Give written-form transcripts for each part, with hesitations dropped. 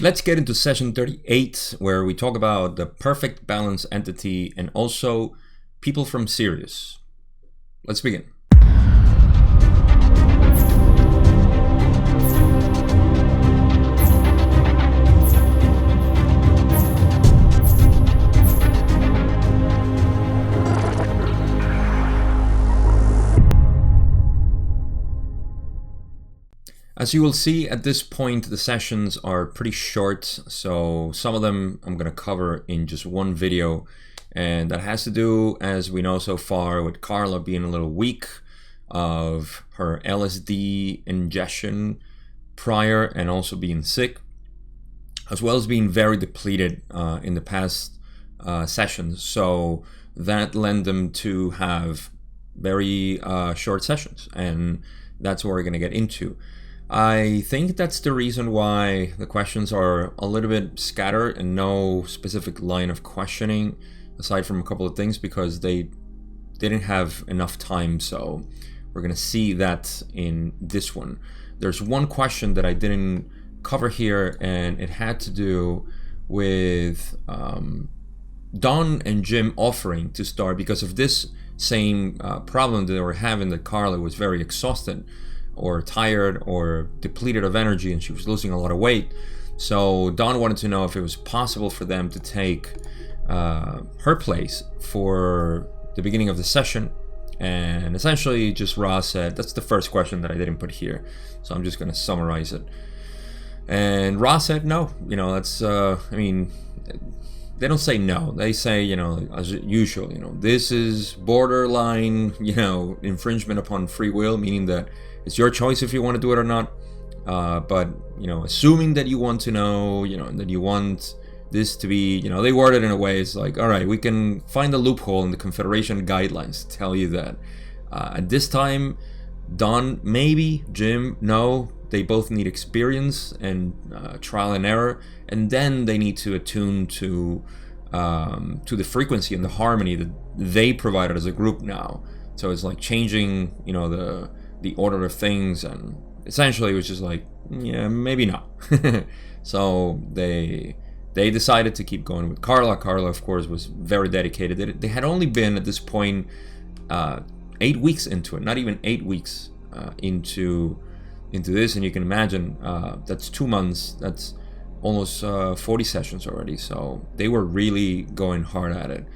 Let's get into session 38, where we talk about the perfect balance entity and also people from Sirius. Let's begin. As you will see at this point, the sessions are pretty short, so some of them I'm going to cover in just one video, and that has to do, as we know so far, with Carla being a little weak of her LSD ingestion prior and also being sick, as well as being very depleted in the past sessions, so that led them to have very short sessions, and that's what we're going to get into. I think that's the reason why the questions are a little bit scattered and no specific line of questioning aside from a couple of things, because they didn't have enough time. So we're going to see that in this one. There's one question that I didn't cover here, and it had to do with Don and Jim offering to start because of this same problem that they were having, that Carla was very exhausted or tired or depleted of energy, and she was losing a lot of weight. So Don wanted to know if it was possible for them to take her place for the beginning of the session, and essentially just Ra said, that's the first question that I didn't put here, so I'm just going to summarize it. And Ra said no. That's they don't say no, they say, as usual, this is borderline, infringement upon free will, meaning that it's your choice if you want to do it or not. But assuming that you want to know, and that you want this to be, they word it in a way, it's like, all right, we can find a loophole in the Confederation guidelines to tell you that at this time, Don, maybe, Jim, no, they both need experience and trial and error, and then they need to attune to the frequency and the harmony that they provided as a group now. So it's like changing, the order of things, and essentially it was just like, yeah, maybe not. So they decided to keep going with Carla. Carla, of course, was very dedicated. They had only been at this point 8 weeks into it, not even 8 weeks into this, and you can imagine that's 2 months, that's almost 40 sessions already. So they were really going hard at it.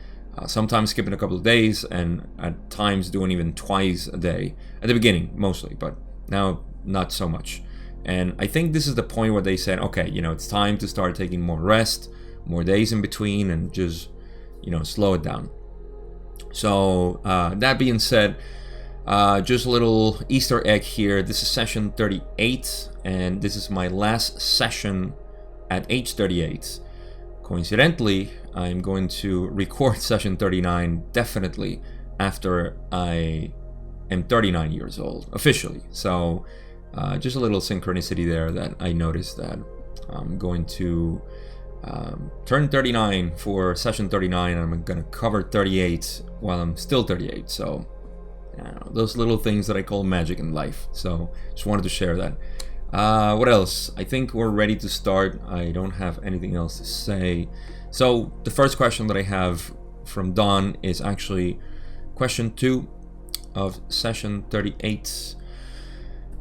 Sometimes skipping a couple of days, and at times doing even twice a day at the beginning mostly, but now not so much. And I think this is the point where they said, okay, it's time to start taking more rest, more days in between, and just slow it down. So that being said, just a little Easter egg here. This is session 38, and this is my last session at age 38. Coincidentally, I'm going to record session 39 definitely after I am 39 years old, officially. So just a little synchronicity there that I noticed, that I'm going to turn 39 for session 39, and I'm going to cover 38 while I'm still 38. So those little things that I call magic in life. So just wanted to share that. What else? I think we're ready to start. I don't have anything else to say. So the first question that I have from Don is actually question 2 of session 38.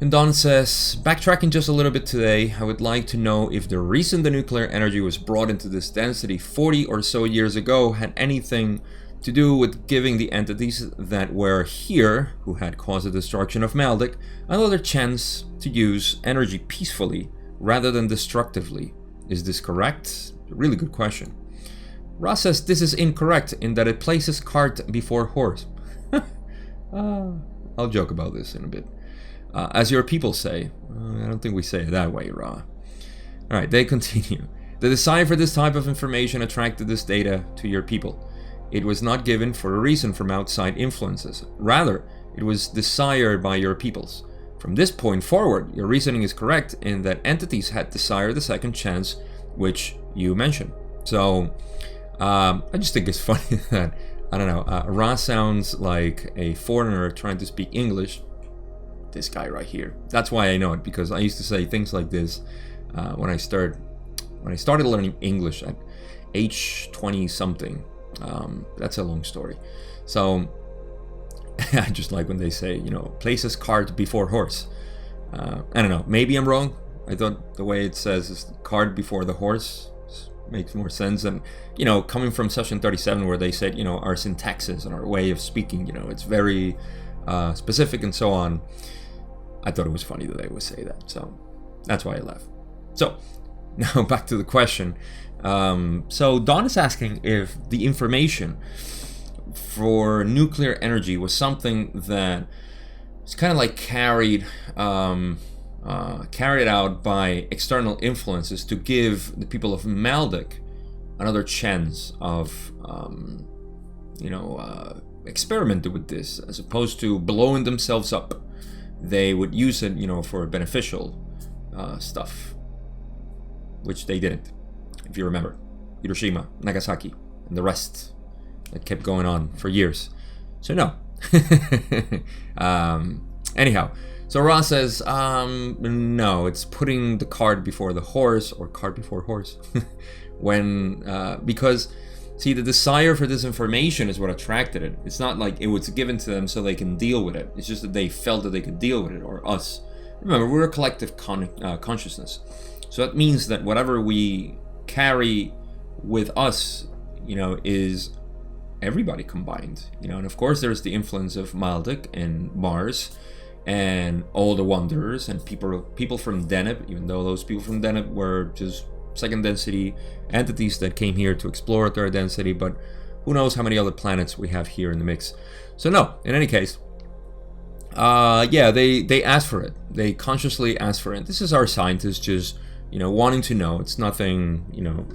And Don says, backtracking just a little bit today, I would like to know if the reason the nuclear energy was brought into this density 40 or so years ago had anything to do with giving the entities that were here, who had caused the destruction of Maldek, another chance to use energy peacefully rather than destructively. Is this correct? A really good question. Ross says this is incorrect in that it places cart before horse. I'll joke about this in a bit. As your people say. I don't think we say it that way, Ra. Alright, they continue. The desire for this type of information attracted this data to your people. It was not given for a reason from outside influences. Rather, it was desired by your peoples. From this point forward, your reasoning is correct in that entities had desired the second chance, which you mentioned. So, I just think it's funny that, I don't know, Ra sounds like a foreigner trying to speak English. This guy right here. That's why I know it, because I used to say things like this when I started when I started learning English at age 20 something. That's a long story. So I just like when they say, places cart before horse. I don't know, maybe I'm wrong. I thought the way it says is cart before the horse makes more sense. And, coming from session 37 where they said, our syntaxes and our way of speaking, it's very specific and so on. I thought it was funny that they would say that. So that's why I laughed. So now back to the question. So Don is asking if the information for nuclear energy was something that is kind of like carried out by external influences to give the people of Maldek another chance of, experimenting with this, as opposed to blowing themselves up. They would use it, for beneficial stuff, which they didn't, if you remember. Hiroshima, Nagasaki, and the rest that kept going on for years. So no. Anyhow, so Ross says, no, it's putting the cart before the horse, or cart before horse, because, see, the desire for this information is what attracted it. It's not like it was given to them so they can deal with it. It's just that they felt that they could deal with it, or us. Remember, we're a collective consciousness. So that means that whatever we carry with us, is everybody combined. And of course there's the influence of Maldek and Mars and all the wanderers and people from Deneb, even though those people from Deneb were just second density entities that came here to explore third density, but who knows how many other planets we have here in the mix. So no, in any case, they asked for it. They consciously asked for it. This is our scientists just, wanting to know. It's nothing,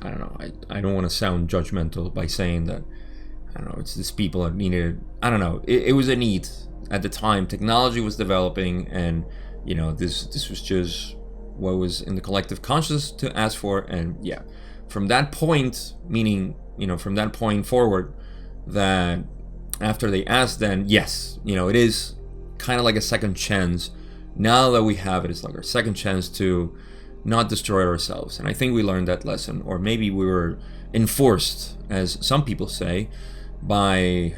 I don't know. I don't want to sound judgmental by saying that, I don't know, it's these people that needed, I don't know. It was a need at the time. Technology was developing, and, this was just what was in the collective consciousness to ask for. And yeah, from that point, meaning, from that point forward, that after they asked, then yes, it is kind of like a second chance. Now that we have it, it's like our second chance to not destroy ourselves. And I think we learned that lesson, or maybe we were enforced, as some people say, by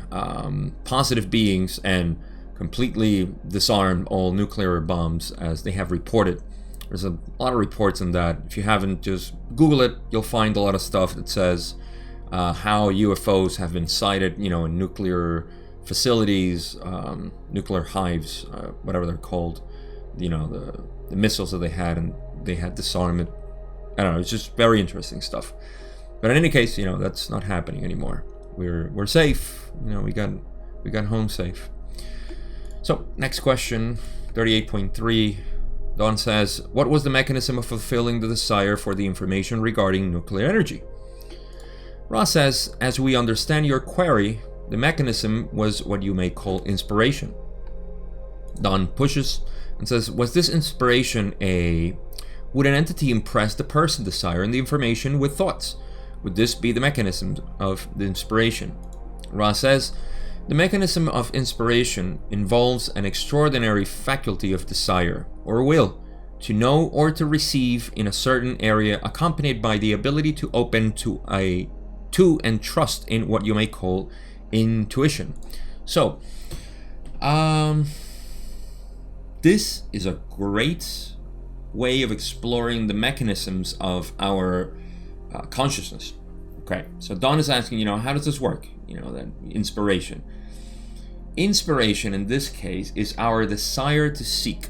positive beings, and completely disarmed all nuclear bombs, as they have reported. There's a lot of reports on that. If you haven't, just Google it. You'll find a lot of stuff that says how UFOs have been sighted, in nuclear facilities, nuclear hives, whatever they're called. The missiles that they had, and they had disarmed it. I don't know. It's just very interesting stuff. But in any case, that's not happening anymore. We're safe. We got home safe. So next question, 38.3. Don says, what was the mechanism of fulfilling the desire for the information regarding nuclear energy? Ross says, as we understand your query, the mechanism was what you may call inspiration. Don pushes and says, was this inspiration would an entity impress the person desiring the information with thoughts? Would this be the mechanism of the inspiration? Ross says, the mechanism of inspiration involves an extraordinary faculty of desire, or will, to know or to receive in a certain area, accompanied by the ability to open to and trust in what you may call intuition. So, this is a great way of exploring the mechanisms of our consciousness. Okay, so Don is asking, how does this work? That inspiration. Inspiration in this case is our desire to seek,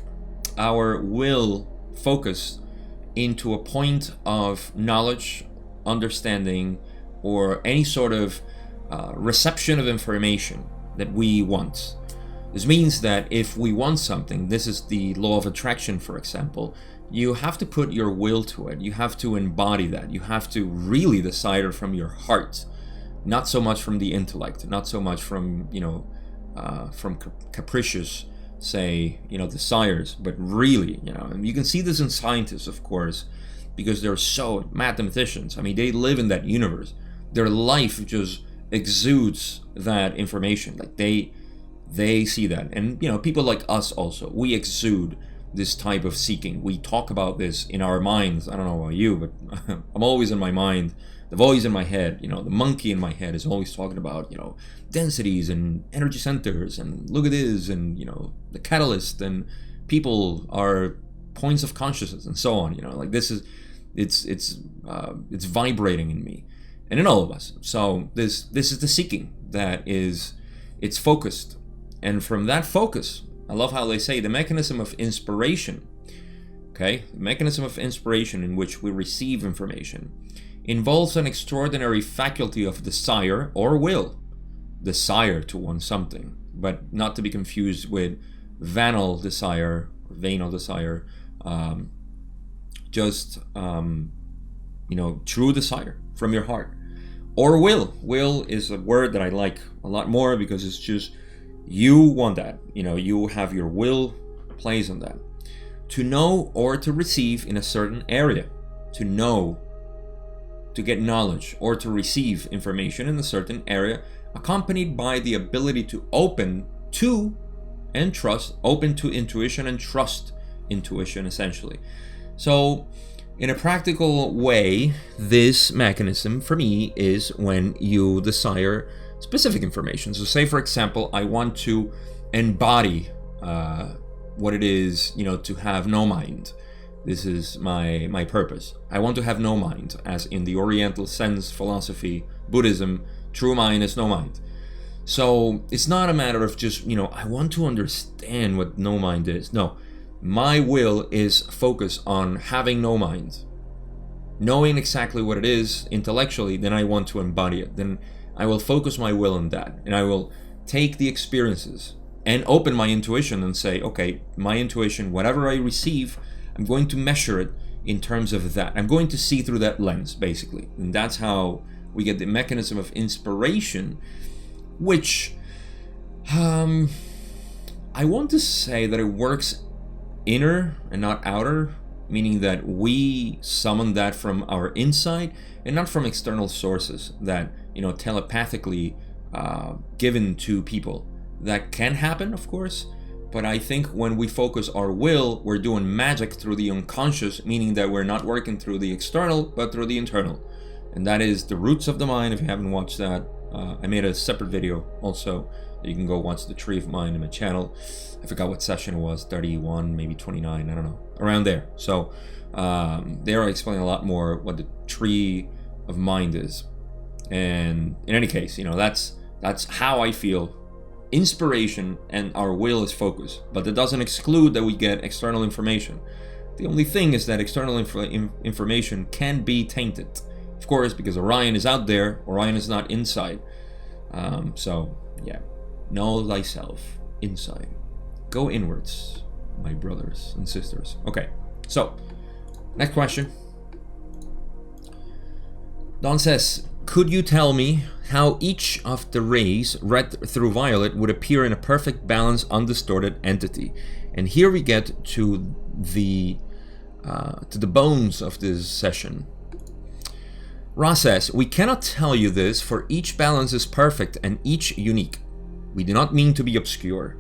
our will focused into a point of knowledge, understanding, or any sort of reception of information that we want. This means that if we want something, this is the law of attraction, for example, you have to put your will to it. You have to embody that. You have to really decide it from your heart, not so much from the intellect, not so much from, from capricious, say, desires, but really, and you can see this in scientists, of course, because they're so mathematicians. I mean, they live in that universe. Their life just exudes that information. Like they see that. And, people like us also, we exude this type of seeking. We talk about this in our minds. I don't know about you, but I'm always in my mind. The voice in my head, the monkey in my head is always talking about, densities and energy centers and look at this and, the catalyst and people are points of consciousness and so on. Like this is, it's vibrating in me and in all of us. So this is the seeking that is, it's focused. And from that focus, I love how they say the mechanism of inspiration, okay? The mechanism of inspiration in which we receive information involves an extraordinary faculty of desire or will. Desire to want something, but not to be confused with venal desire, true desire from your heart. Or will. Will is a word that I like a lot more because it's just, you want that. You have your will plays on that. To know or to receive in a certain area. To know, to get knowledge, or to receive information in a certain area, accompanied by the ability to open to intuition and trust intuition, essentially. So, in a practical way, this mechanism for me is when you desire specific information. So say, for example, I want to embody what it is, to have no mind. This is my purpose. I want to have no mind, as in the Oriental sense, philosophy, Buddhism, true mind is no mind. So it's not a matter of just, I want to understand what no mind is. No, my will is focused on having no mind. Knowing exactly what it is intellectually, then I want to embody it. Then I will focus my will on that. And I will take the experiences and open my intuition and say, okay, my intuition, whatever I receive, I'm going to measure it in terms of that. I'm going to see through that lens, basically. And that's how we get the mechanism of inspiration, which I want to say that it works inner and not outer, meaning that we summon that from our inside and not from external sources that, telepathically given to people. That can happen, of course, but I think when we focus our will, we're doing magic through the unconscious, meaning that we're not working through the external, but through the internal. And that is the roots of the mind. If you haven't watched that, I made a separate video also. You can go watch the Tree of Mind in my channel. I forgot what session it was, 31, maybe 29, I don't know, around there. So there I explain a lot more what the Tree of Mind is. And in any case, that's how I feel. Inspiration and our will is focus, but that doesn't exclude that we get external information. The only thing is that external information can be tainted, of course, because Orion is out there. Orion is not inside. So yeah, know thyself inside. Go inwards, my brothers and sisters. Okay, so next question. Don says, could you tell me how each of the rays, red through violet, would appear in a perfect balanced, undistorted entity? And here we get to the bones of this session. Ra says, we cannot tell you this, for each balance is perfect and each unique. We do not mean to be obscure.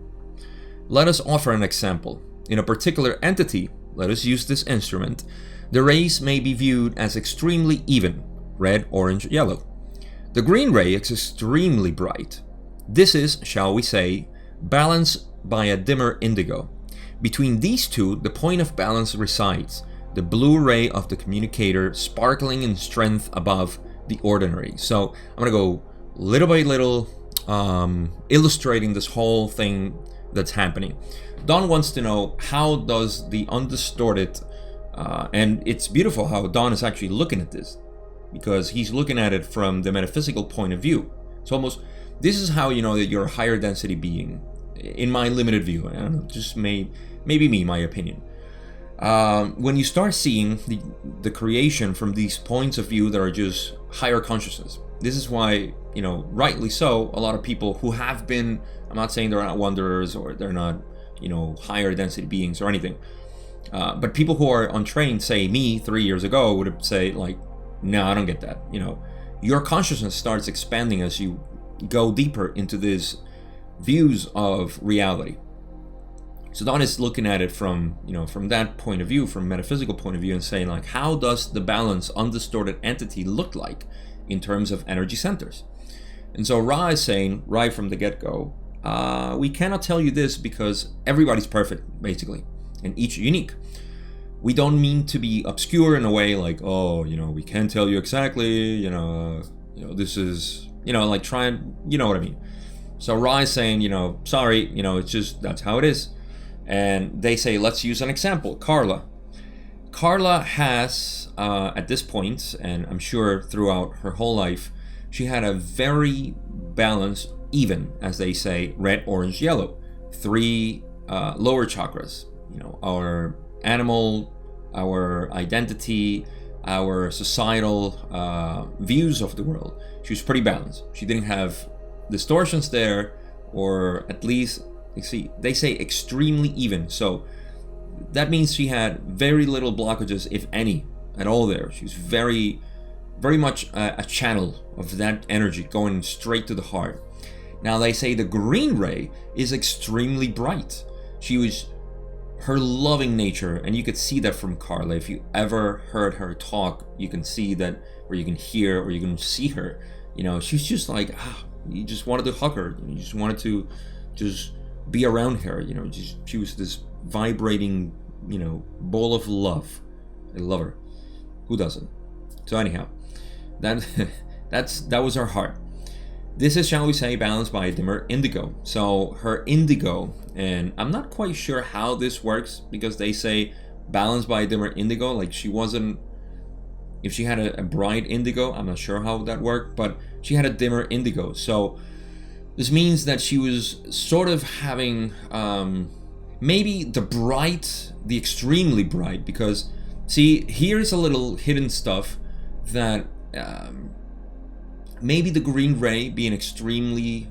Let us offer an example. In a particular entity, let us use this instrument, the rays may be viewed as extremely even, red, orange, yellow. The green ray is extremely bright. This is, shall we say, balanced by a dimmer indigo. Between these two, the point of balance resides, the blue ray of the communicator sparkling in strength above the ordinary. So I'm going to go little by little, illustrating this whole thing that's happening. Don wants to know, how does the undistorted, and it's beautiful how Don is actually looking at this, because he's looking at it from the metaphysical point of view. It's almost, this is how you know that you're a higher density being, in my limited view. I don't know, just maybe me, my opinion. When you start seeing the creation from these points of view that are just higher consciousness, this is why, rightly so, a lot of people who have been, I'm not saying they're not wanderers or they're not, higher density beings or anything, but people who are untrained, say me 3 years ago, would say like, no, I don't get that. Your consciousness starts expanding as you go deeper into these views of reality. So Don is looking at it from, from that point of view, from metaphysical point of view, and saying like, how does the balanced, undistorted entity look like in terms of energy centers? And so Ra is saying right from the get-go, we cannot tell you this because everybody's perfect, basically, and each unique. We don't mean to be obscure in a way like, we can't tell you exactly, this is, like trying, you know what I mean. So Ra is saying, sorry, it's just, that's how it is. And they say, let's use an example, Carla. Carla has, at this point, and I'm sure throughout her whole life, she had a very balanced, even, as they say, red, orange, yellow. 3 lower chakras, our animal, our identity, our societal views of the world. She was pretty balanced. She didn't have distortions there, or at least, they say extremely even. So that means she had very little blockages, if any, at all there. She was very, very much a channel of that energy going straight to the heart. Now they say the green ray is extremely bright. Her loving nature, and you could see that from Carla. If you ever heard her talk, you can see that, or you can hear, or you can see her. She's just like, you just wanted to hug her. You just wanted to just be around her. She was this vibrating, ball of love. I love her. Who doesn't? So anyhow, that was her heart. This is, shall we say, balanced by a dimmer indigo. So her indigo, and I'm not quite sure how this works, because they say balanced by a dimmer indigo, like she wasn't, if she had a bright indigo, I'm not sure how that worked, but she had a dimmer indigo. So this means that she was sort of having maybe the extremely bright, because see, here's a little hidden stuff that maybe the green ray being extremely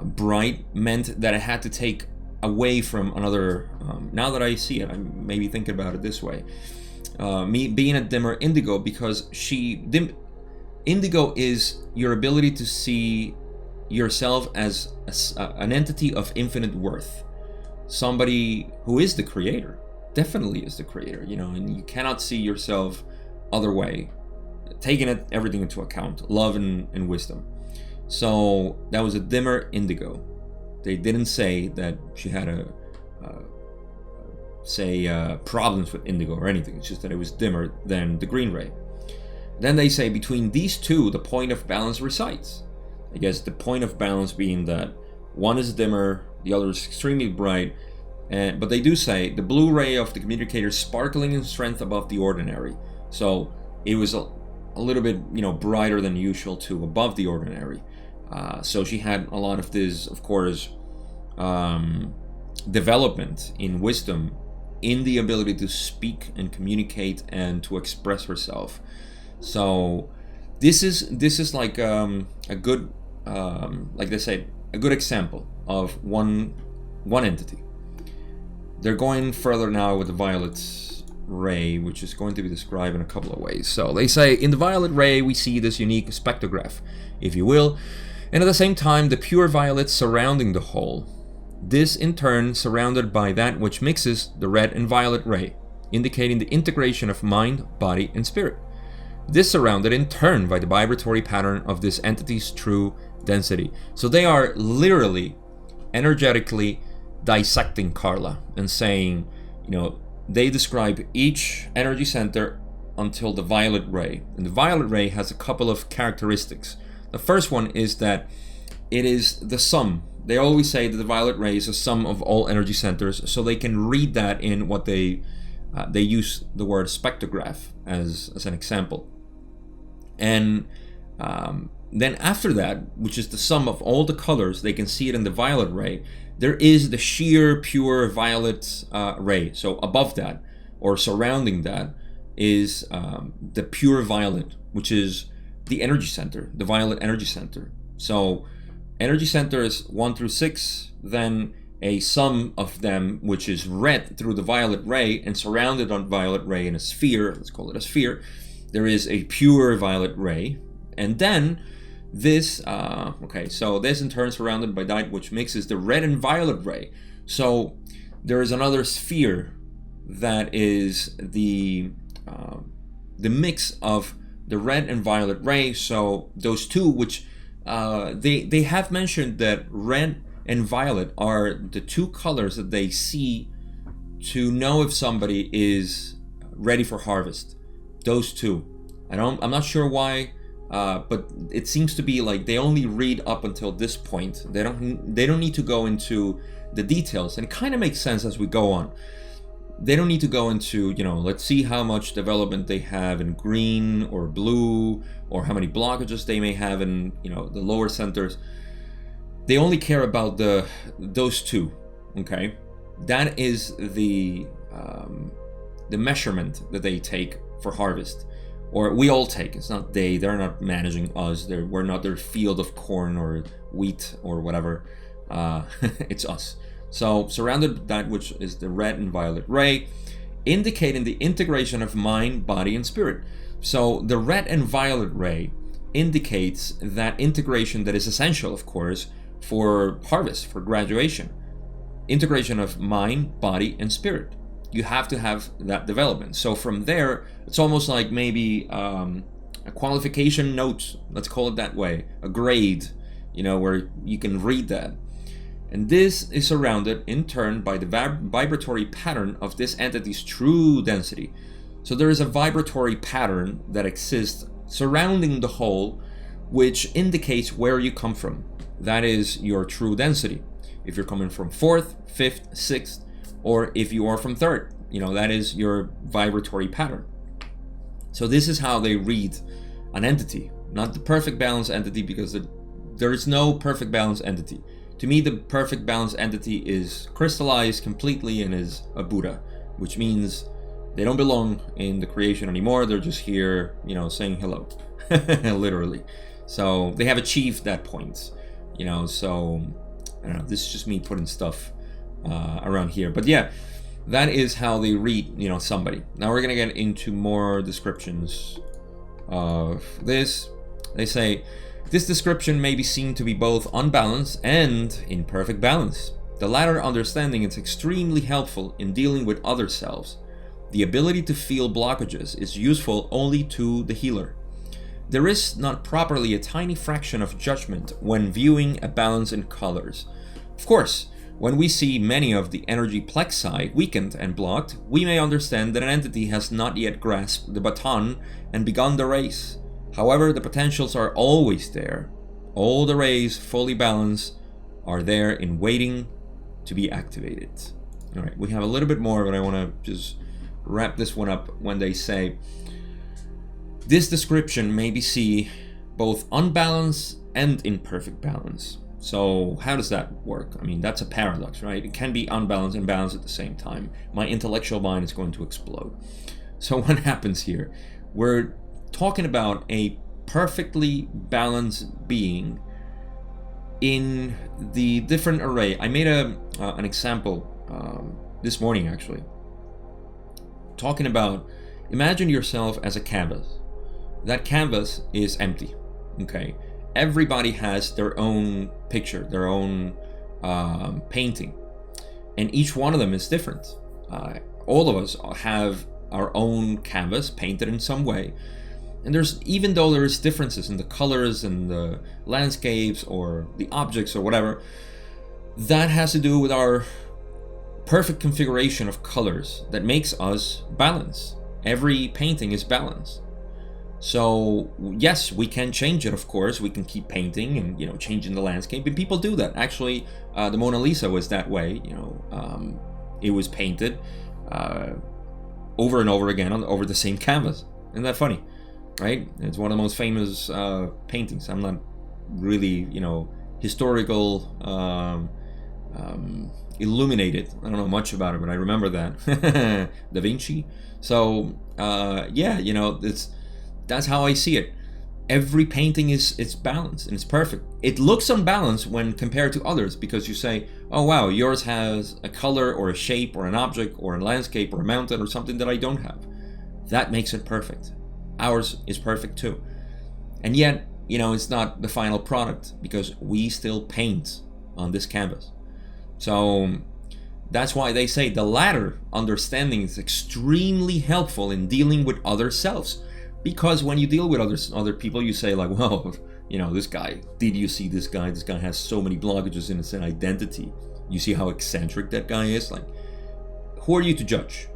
bright meant that I had to take away from another. Now that I see it, I'm maybe thinking about it this way. Me being a dimmer indigo, because indigo is your ability to see yourself as an entity of infinite worth. Somebody who is the creator, definitely is the creator, and you cannot see yourself other way, taking everything into account, love and wisdom. So that was a dimmer indigo. They didn't say that she had problems with indigo or anything. It's just that it was dimmer than the green ray. Then they say between these two, the point of balance resides. I guess the point of balance being that one is dimmer, the other is extremely bright. But they do say the blue ray of the communicator sparkling in strength above the ordinary. So it was a little bit, brighter than usual to above the ordinary. So she had a lot of this, of course, development in wisdom, in the ability to speak and communicate and to express herself. So this is like a good, like they say, a good example of one entity. They're going further now with the violet ray, which is going to be described in a couple of ways. So they say in the violet ray we see this unique spectrograph, if you will, and at the same time the pure violet surrounding the whole. This in turn surrounded by that which mixes the red and violet ray, indicating the integration of mind, body, and spirit. This surrounded in turn by the vibratory pattern of this entity's true density. So they are literally, energetically dissecting Carla and saying, they describe each energy center until the violet ray. And the violet ray has a couple of characteristics. The first one is that it is the sum. They always say that the violet ray is a sum of all energy centers, so they can read that in what they use the word spectrograph as an example. And then after that, which is the sum of all the colors, they can see it in the violet ray. There is the sheer, pure violet ray. So above that, or surrounding that, is the pure violet, which is the energy center, the violet energy center. So energy centers 1 through 6, then a sum of them, which is red through the violet ray and surrounded on violet ray in a sphere, let's call it a sphere, there is a pure violet ray. And then this, so this in turn surrounded by that which mixes the red and violet ray, So there is another sphere that is the mix of the red and violet ray. So those two, which they have mentioned that red and violet are the two colors that they see to know if somebody is ready for harvest. Those two. I'm not sure why, but it seems to be like they only read up until this point. They don't need to go into the details, and it kind of makes sense as we go on. They don't need to go into, let's see how much development they have in green or blue, or how many blockages they may have in, the lower centers. They only care about those two, okay? That is the measurement that they take for harvest, or we all take. It's not they're not managing us. We're not their field of corn or wheat or whatever. It's us. So surrounded that which is the red and violet ray, indicating the integration of mind, body, and spirit. So the red and violet ray indicates that integration that is essential, of course, for harvest, for graduation. Integration of mind, body, and spirit. You have to have that development. So from there, it's almost like maybe a qualification note, let's call it that way, a grade, where you can read that. And this is surrounded in turn by the vibratory pattern of this entity's true density. So there is a vibratory pattern that exists surrounding the whole, which indicates where you come from. That is your true density. If you're coming from 4th, 5th, 6th, or if you are from 3rd, that is your vibratory pattern. So this is how they read an entity, not the perfect balanced entity, because there is no perfect balanced entity. To me, the perfect balanced entity is crystallized completely and is a Buddha, which means they don't belong in the creation anymore. They're just here, saying hello, literally. So they have achieved that point, so I don't know. This is just me putting stuff around here. But yeah, that is how they read, somebody. Now we're going to get into more descriptions of this. They say, this description may be seen to be both unbalanced and in perfect balance. The latter understanding is extremely helpful in dealing with other selves. The ability to feel blockages is useful only to the healer. There is not properly a tiny fraction of judgment when viewing a balance in colors. Of course, when we see many of the energy plexi weakened and blocked, we may understand that an entity has not yet grasped the baton and begun the race. However, the potentials are always there. All the rays fully balanced are there in waiting to be activated. All right, we have a little bit more, but I want to just wrap this one up when they say, this description may be seen both unbalanced and in perfect balance. So how does that work? I mean, that's a paradox, right? It can be unbalanced and balanced at the same time. My intellectual mind is going to explode. So what happens here? We're talking about a perfectly balanced being in the different array. I made an example this morning, actually, talking about, imagine yourself as a canvas. That canvas is empty, okay? Everybody has their own picture, their own painting, and each one of them is different. All of us have our own canvas painted in some way. And even though there's differences in the colors and the landscapes or the objects or whatever, that has to do with our perfect configuration of colors that makes us balanced. Every painting is balanced. So yes, we can change it, of course. We can keep painting and changing the landscape, and people do that. Actually, the Mona Lisa was that way. It was painted over and over again over the same canvas. Isn't that funny? Right? It's one of the most famous paintings. I'm not really, historical illuminated. I don't know much about it, but I remember that. Da Vinci. So, that's how I see it. Every painting it's balanced and it's perfect. It looks unbalanced when compared to others because you say, oh wow, yours has a color or a shape or an object or a landscape or a mountain or something that I don't have. That makes it perfect. Ours is perfect too. And yet, it's not the final product because we still paint on this canvas. So That's why they say the latter understanding is extremely helpful in dealing with other selves. Because when you deal with other people, you say like, well, this guy, did you see this guy? This guy has so many blockages in his identity. You see how eccentric that guy is? Like, who are you to judge?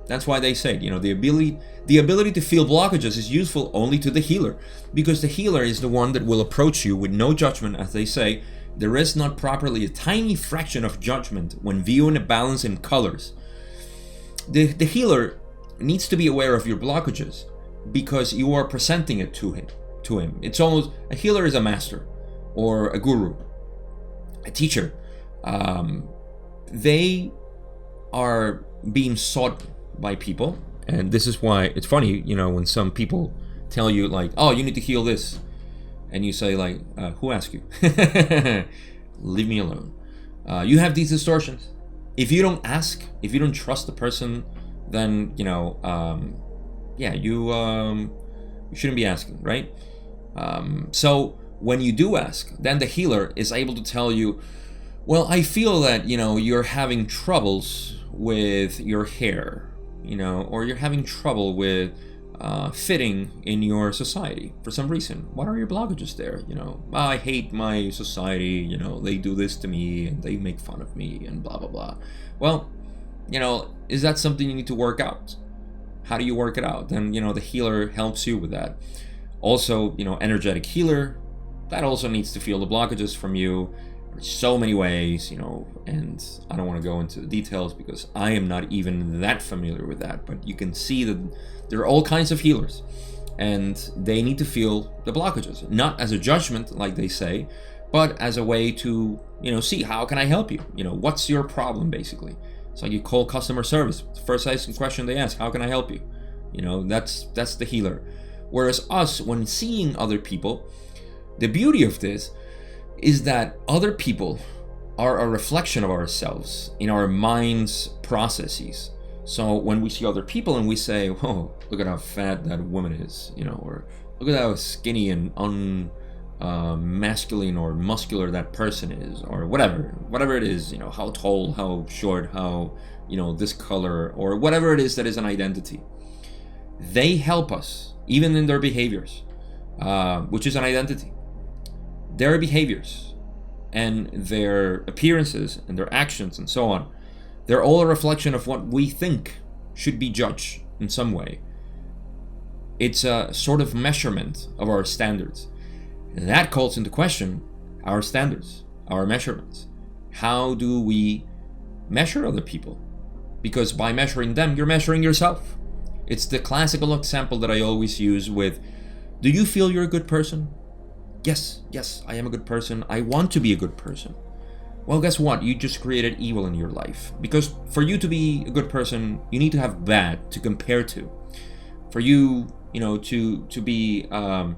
That's why they say, the ability to feel blockages is useful only to the healer, because the healer is the one that will approach you with no judgment. As they say, there is not properly a tiny fraction of judgment when viewing a balance in colors. The healer needs to be aware of your blockages because you are presenting it to him. It's almost, a healer is a master or a guru, a teacher. They are being sought by people, and this is why it's funny, when some people tell you like, oh, you need to heal this, and you say like, who asked you? Leave me alone. You have these distortions. If you don't ask, if you don't trust the person, then you shouldn't be asking, right? So when you do ask, then the healer is able to tell you, well, I feel that you're having troubles with your hair, or you're having trouble with fitting in your society for some reason. What are your blockages there? I hate my society, they do this to me and they make fun of me and blah blah blah. Well, is that something you need to work out? How do you work it out? Then the healer helps you with that. Also, energetic healer, that also needs to feel the blockages from you. There's so many ways, and I don't want to go into the details because I am not even that familiar with that, but you can see that there are all kinds of healers and they need to feel the blockages, not as a judgment like they say, but as a way to see, how can I help you? What's your problem? Basically, it's like you call customer service, the first question they ask, how can I help you? That's the healer. Whereas us, when seeing other people, the beauty of this is that other people are a reflection of ourselves in our mind's processes. So when we see other people and we say, oh, look at how fat that woman is, or look at how skinny and masculine or muscular that person is, or whatever it is, how tall, how short, how, this color, or whatever it is that is an identity. They help us, even in their behaviors, which is an identity. Their behaviors and their appearances and their actions and so on, they're all a reflection of what we think should be judged in some way. It's a sort of measurement of our standards. And that calls into question our standards, our measurements. How do we measure other people? Because by measuring them, you're measuring yourself. It's the classical example that I always use with, do you feel you're a good person? Yes, I am a good person. I want to be a good person. Well, guess what? You just created evil in your life. Because for you to be a good person, you need to have bad to compare to. For you, to be a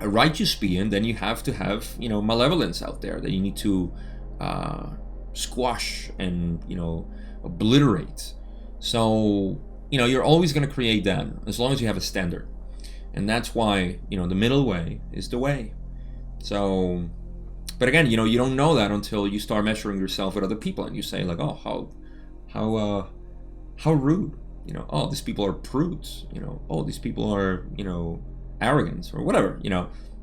righteous being, then you have to have, malevolence out there that you need to squash and, obliterate. So, you're always going to create that as long as you have a standard. And that's why, the middle way is the way. So, but again, you don't know that until you start measuring yourself with other people and you say like, oh, how rude, oh, these people are prudes, oh, these people are, arrogant or whatever,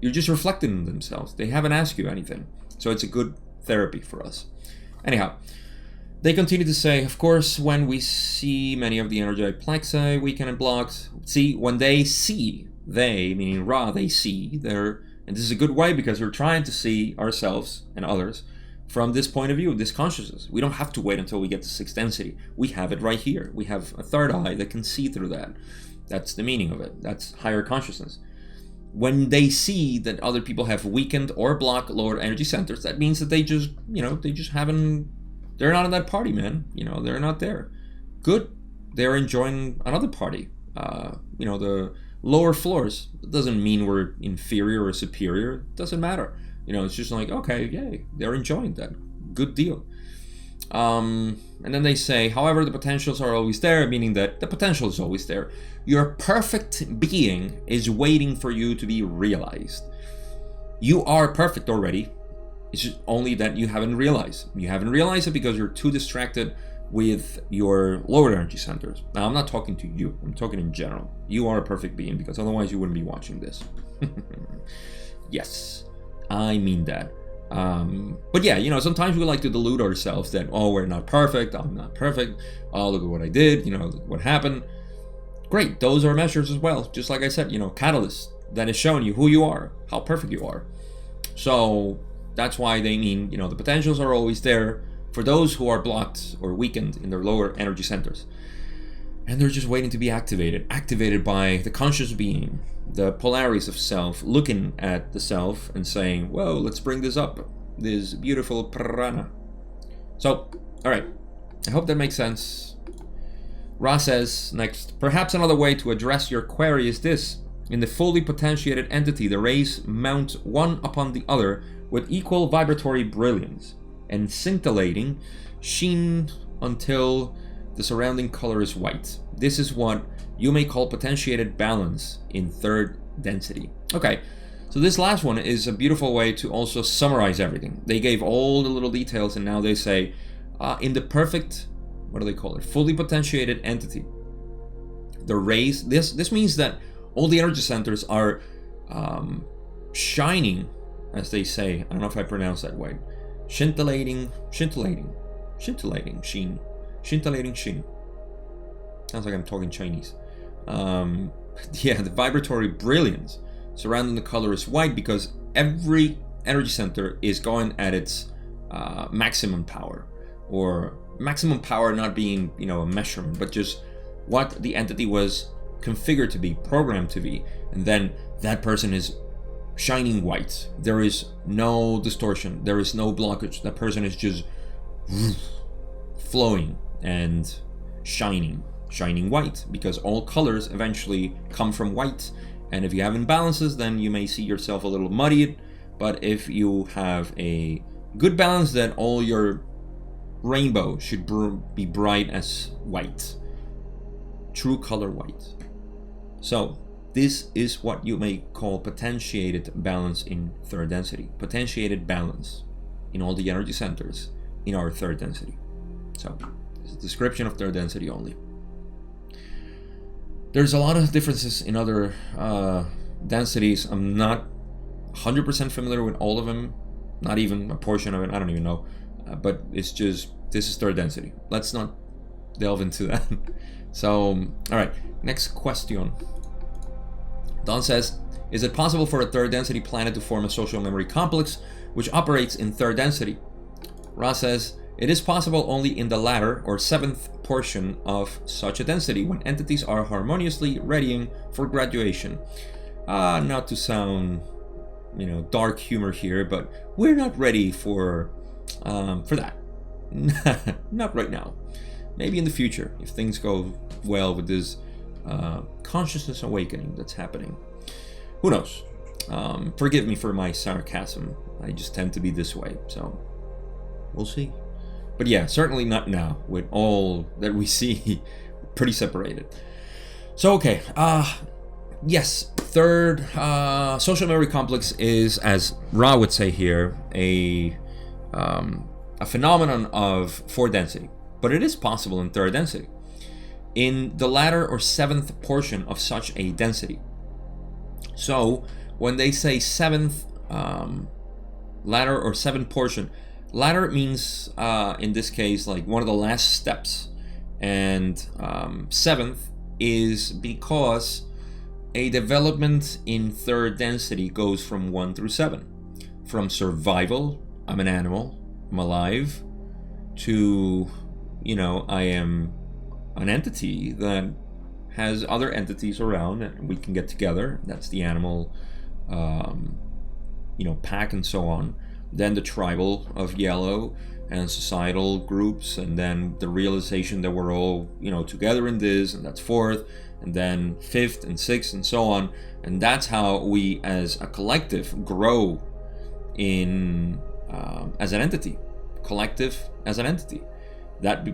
you're just reflecting themselves. They haven't asked you anything. So it's a good therapy for us. Anyhow, they continue to say, of course, when we see many of the energetic plexi weakened and blocked, when they see, they, meaning Ra, they see, and this is a good way because we're trying to see ourselves and others from this point of view, this consciousness. We don't have to wait until we get to sixth density. We have it right here. We have a third eye that can see through that. That's the meaning of it. That's higher consciousness. When they see that other people have weakened or blocked lower energy centers, that means that they just haven't, they're not in that party, man. They're not there. Good. They're enjoying another party. The lower floors. It doesn't mean we're inferior or superior. It doesn't matter. It's just like, okay, yay, they're enjoying that. Good deal. And then they say, however, the potentials are always there, meaning that the potential is always there. Your perfect being is waiting for you to be realized. You are perfect already. It's just only that you haven't realized. You haven't realized it because you're too distracted with your lower energy centers. Now, I'm not talking to you. I'm talking in general. You are a perfect being, because otherwise you wouldn't be watching this. Yes, I mean that. But yeah, sometimes we like to delude ourselves that, oh, we're not perfect. I'm not perfect. Oh, look at what I did. Look what happened. Great. Those are measures as well. Just like I said, catalysts that is showing you who you are, how perfect you are. So that's why they mean, the potentials are always there for those who are blocked or weakened in their lower energy centers. And they're just waiting to be activated by the conscious being, the polarities of self, looking at the self and saying, whoa, let's bring this up, this beautiful prana. So, all right, I hope that makes sense. Ra says next, perhaps another way to address your query is this. In the fully potentiated entity, the rays mount one upon the other with equal vibratory brilliance and scintillating sheen until the surrounding color is white. This is what you may call potentiated balance in third density. Okay, so this last one is a beautiful way to also summarize everything. They gave all the little details, and now they say, in the perfect, what do they call it? Fully potentiated entity, the rays, this means that all the energy centers are shining, as they say. I don't know if I pronounced that right. Scintillating sheen. Sounds like I'm talking Chinese. Yeah, the vibratory brilliance surrounding the color is white because every energy center is going at its maximum power, or maximum power not being, a measurement, but just what the entity was configured to be, programmed to be, and then that person is shining white. There is no distortion, there is no blockage. That person is just flowing and shining white, because all colors eventually come from white. And if you have imbalances, then you may see yourself a little muddied. But if you have a good balance, then all your rainbow should be bright as white, true color white. So this is what you may call potentiated balance in third density. Potentiated balance in all the energy centers in our third density. So it's a description of third density only. There's a lot of differences in other densities. I'm not 100% familiar with all of them, not even a portion of it. I don't even know. But it's just, this is third density. Let's not delve into that. So, all right, next question. Don says, is it possible for a third density planet to form a social memory complex which operates in third density? Ra says, it is possible only in the latter or seventh portion of such a density, when entities are harmoniously readying for graduation. Not to sound, dark humor here, but we're not ready for that. Not right now. Maybe in the future, if things go well with this consciousness awakening that's happening. Who knows? Forgive me for my sarcasm. I just tend to be this way, so we'll see. But yeah, certainly not now, with all that we see pretty separated. So okay, yes, third social memory complex is, as Ra would say here, a phenomenon of fourth density, but it is possible in third density, in the latter or seventh portion of such a density. So when they say seventh, latter or seventh portion, latter means in this case like one of the last steps, and seventh is because a development in third density goes from 1 through 7, from survival, I'm an animal, I'm alive, to I am an entity that has other entities around and we can get together. That's the animal pack and so on. Then the tribal of yellow and societal groups, and then the realization that we're all together in this, and that's fourth, and then fifth and sixth and so on. And that's how we as a collective grow in as an entity, collective as an entity. That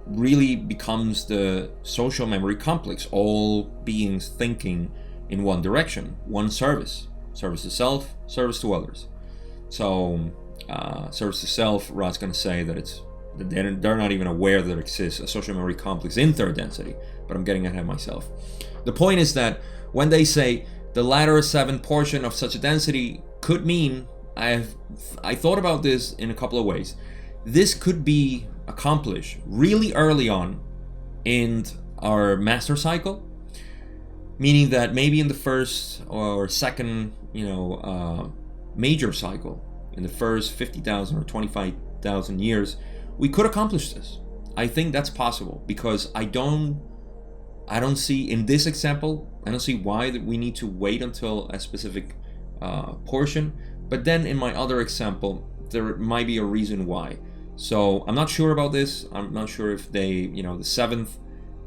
really becomes the social memory complex, all beings thinking in one direction, one service to self, service to others. So service to self, Rod's going to say that they're not even aware that there exists a social memory complex in third density, but I'm getting ahead of myself. The point is that when they say the latter 7 portion of such a density could mean, I thought about this in a couple of ways. This could be accomplished really early on in our master cycle, meaning that maybe in the first or second, major cycle, in the first 50,000 or 25,000 years, we could accomplish this. I think that's possible, because I don't see, in this example, I don't see why that we need to wait until a specific portion. But then in my other example, there might be a reason why. So I'm not sure about this. I'm not sure if the 7th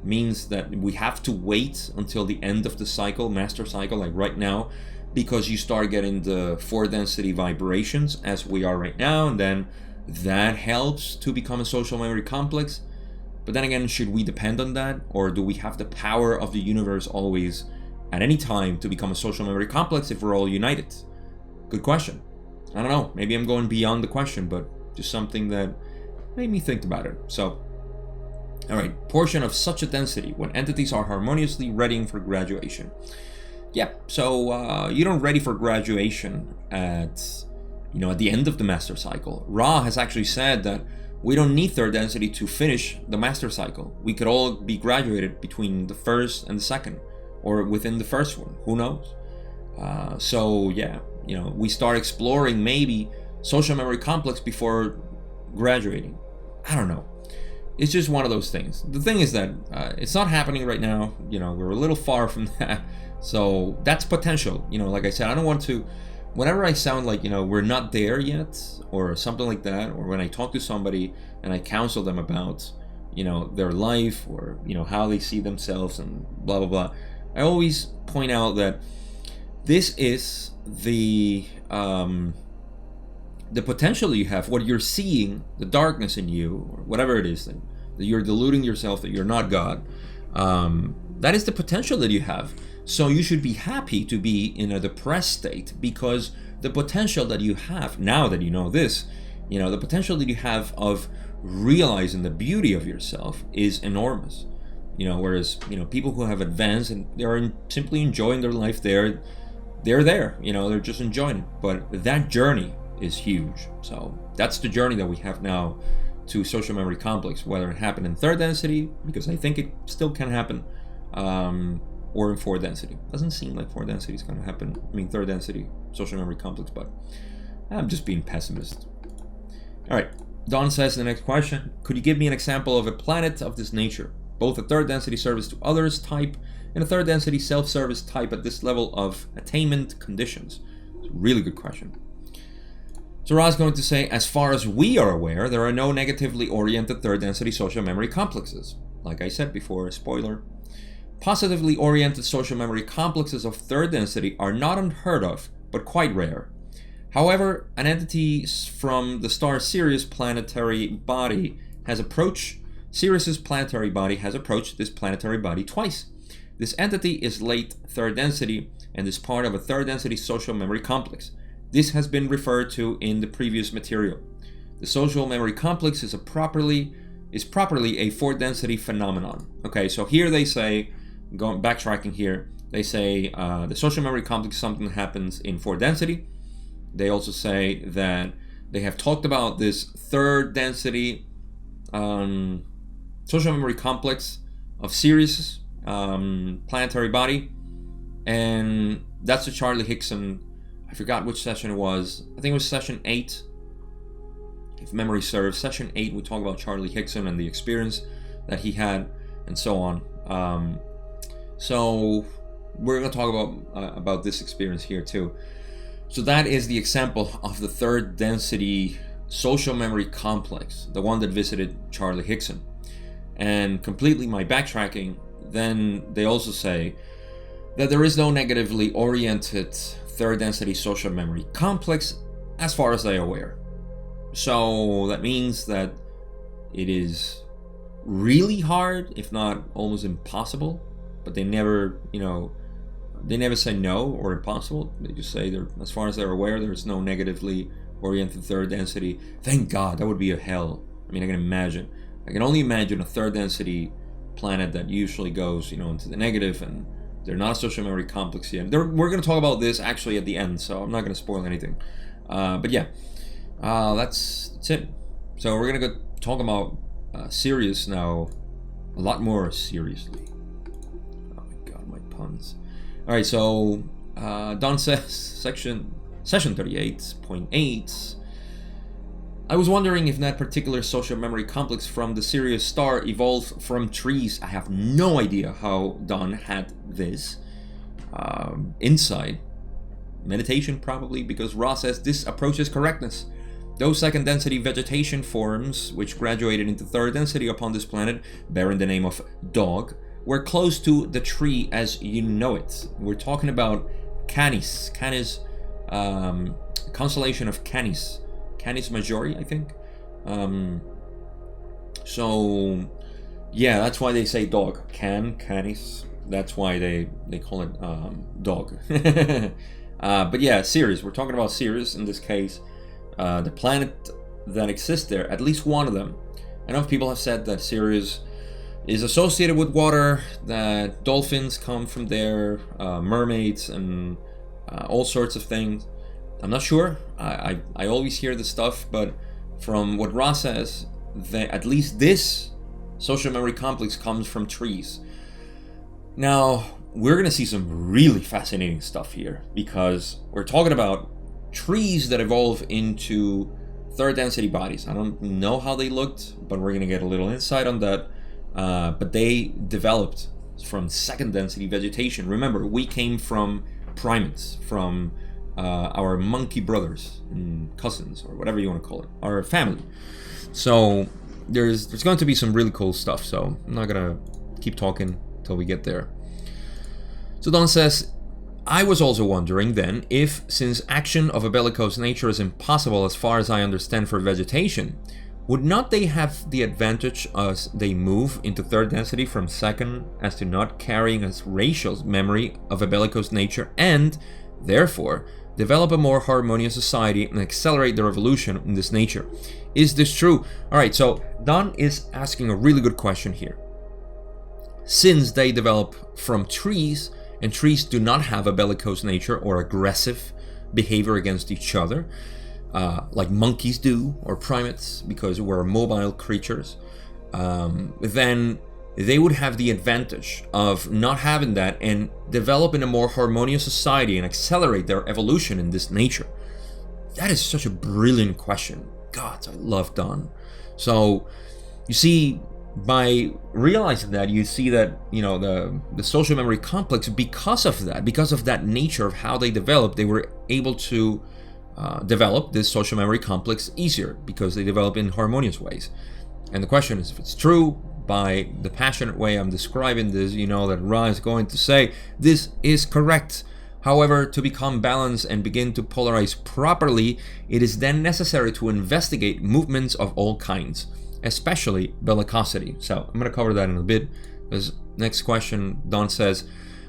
means that we have to wait until the end of the cycle, master cycle, like right now, because you start getting the 4 density vibrations as we are right now, and then that helps to become a social memory complex. But then again, should we depend on that, or do we have the power of the universe always at any time to become a social memory complex if we're all united? Good question. I don't know, maybe I'm going beyond the question, but just something that made me think about it. So, all right, portion of such a density when entities are harmoniously readying for graduation. Yep, so you don't ready for graduation at the end of the master cycle. Ra has actually said that we don't need third density to finish the master cycle. We could all be graduated between the first and the second, or within the first one, who knows? So yeah, we start exploring maybe social memory complex before graduating. I don't know. It's just one of those things. The thing is that it's not happening right now. We're a little far from that. So that's potential. Like I said, I don't want to, whenever I sound like, we're not there yet or something like that, or when I talk to somebody and I counsel them about, their life or, how they see themselves and blah, blah, blah, I always point out that this is the potential that you have, what you're seeing, the darkness in you, or whatever it is, that you're deluding yourself that you're not God. That is the potential that you have. So you should be happy to be in a depressed state, because the potential that you have, now that you know this, the potential that you have of realizing the beauty of yourself is enormous. Whereas, people who have advanced and they're simply enjoying their life they're there, they're just enjoying it. But that journey is huge. So that's the journey that we have now to social memory complex, whether it happened in third density, because I think it still can happen, or in 4 density. Doesn't seem like 4 density is going to happen. Third density social memory complex, but I'm just being pessimist. All right, Don says the next question: could you give me an example of a planet of this nature, both a third density service to others type and a third density self-service type at this level of attainment conditions? It's a really good question. So Ra's going to say, as far as we are aware, there are no negatively oriented third density social memory complexes. Like I said before, a spoiler. Positively oriented social memory complexes of third density are not unheard of, but quite rare. However, an entity from the star Sirius planetary body has approached Sirius's planetary body has approached this planetary body twice. This entity is late third density and is part of a third density social memory complex. This has been referred to in the previous material. The social memory complex is properly a fourth density phenomenon. Okay, so here they say, backtracking here, they say the social memory complex is something that happens in fourth density. They also say that they have talked about this third density social memory complex of Sirius planetary body, and that's the Charlie Hickson. I forgot which session it was. I think it was session 8, if memory serves. Session 8, we talk about Charlie Hickson and the experience that he had, and so on. So we're going to talk about this experience here too. So that is the example of the third density social memory complex, the one that visited Charlie Hickson. And completely my backtracking, then they also say that there is no negatively oriented third density social memory complex as far as they are aware. So that means that it is really hard, if not almost impossible, but they never, they never say no or impossible. They just say, as far as they're aware, there's no negatively oriented third density. Thank God, that would be a hell. I mean, I can only imagine a third density planet that usually goes, into the negative, and they're not a social memory complex yet. We're going to talk about this actually at the end, so I'm not going to spoil anything. But yeah, that's it. So we're going to go talk about Sirius now, a lot more seriously. Oh my God, my puns. All right, so Don says, session 38.8. I was wondering if that particular social memory complex from the Sirius star evolved from trees. I have no idea how Don had this insight. Meditation, probably, because Ra says this approaches correctness. Those second density vegetation forms, which graduated into third density upon this planet, bearing the name of dog, were close to the tree as you know it. We're talking about Canis, constellation of Canis Majori, I think. So yeah, that's why they say dog. Canis. That's why they call it dog. But yeah, Sirius. We're talking about Sirius in this case. The planet that exists there, at least one of them. Enough people have said that Sirius is associated with water, that dolphins come from there, mermaids, and all sorts of things. I'm not sure. I always hear this stuff, but from what Ra says, that at least this social memory complex comes from trees. Now, we're going to see some really fascinating stuff here, because we're talking about trees that evolve into third density bodies. I don't know how they looked, but we're going to get a little insight on that. But they developed from second density vegetation. Remember, we came from primates, from our monkey brothers and cousins, or whatever you want to call it, our family. So there's going to be some really cool stuff. So I'm not going to keep talking until we get there. So Don says, I was also wondering then if, since action of a bellicose nature is impossible as far as I understand for vegetation, would not they have the advantage as they move into third density from second as to not carrying a racial memory of a bellicose nature, and therefore develop a more harmonious society and accelerate their evolution in this nature? Is this true? Alright, so Don is asking a really good question here. Since they develop from trees, and trees do not have a bellicose nature or aggressive behavior against each other, like monkeys do, or primates, because we're mobile creatures, then they would have the advantage of not having that and develop in a more harmonious society and accelerate their evolution in this nature. That is such a brilliant question. God, I love Don. So, you see, by realizing that, you see that, the social memory complex, because of that nature of how they developed, they were able to develop this social memory complex easier, because they develop in harmonious ways. And the question is if it's true. By the passionate way I'm describing this, that Ra is going to say this is correct. However, to become balanced and begin to polarize properly, it is then necessary to investigate movements of all kinds, especially bellicosity. So I'm going to cover that in a bit. This next question, Don says,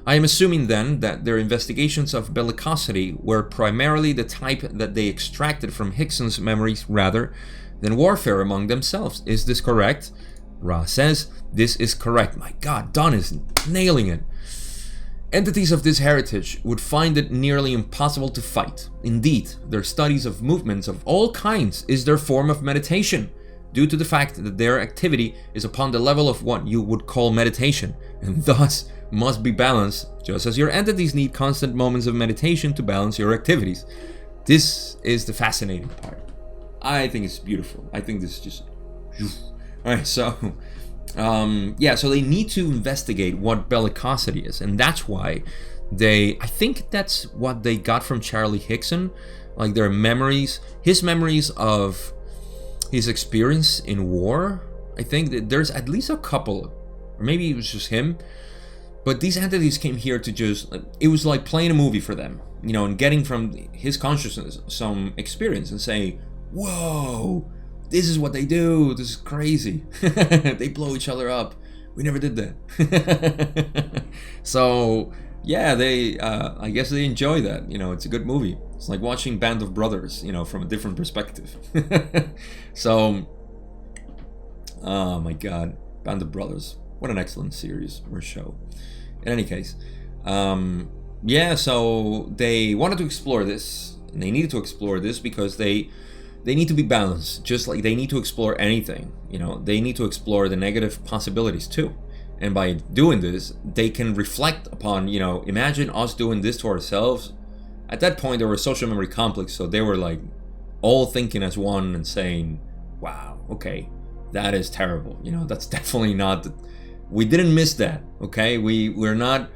I am assuming then that their investigations of bellicosity were primarily the type that they extracted from Hickson's memories rather than warfare among themselves. Is this correct? Ra says, this is correct. My God, Don is nailing it. Entities of this heritage would find it nearly impossible to fight. Indeed, their studies of movements of all kinds is their form of meditation, due to the fact that their activity is upon the level of what you would call meditation, and thus must be balanced, just as your entities need constant moments of meditation to balance your activities. This is the fascinating part. I think it's beautiful. I think this is just... Alright, so... so they need to investigate what bellicosity is, and that's why I think that's what they got from Charlie Hickson, like their memories, his memories of his experience in war. I think that there's at least a couple, or maybe it was just him, but these entities came here to just, it was like playing a movie for them, and getting from his consciousness some experience and saying, whoa, this is what they do, this is crazy. They blow each other up. We never did that. So, yeah, they, I guess they enjoy that. It's a good movie. It's like watching Band of Brothers, from a different perspective. So, oh my God, Band of Brothers. What an excellent series or show. In any case, so they wanted to explore this, and they needed to explore this because they need to be balanced, just like they need to explore anything. They need to explore the negative possibilities too. And by doing this, they can reflect upon, imagine us doing this to ourselves. At that point, there were social memory conflicts, so they were like all thinking as one and saying, wow, okay, that is terrible. That's definitely not, we didn't miss that, okay? We're not,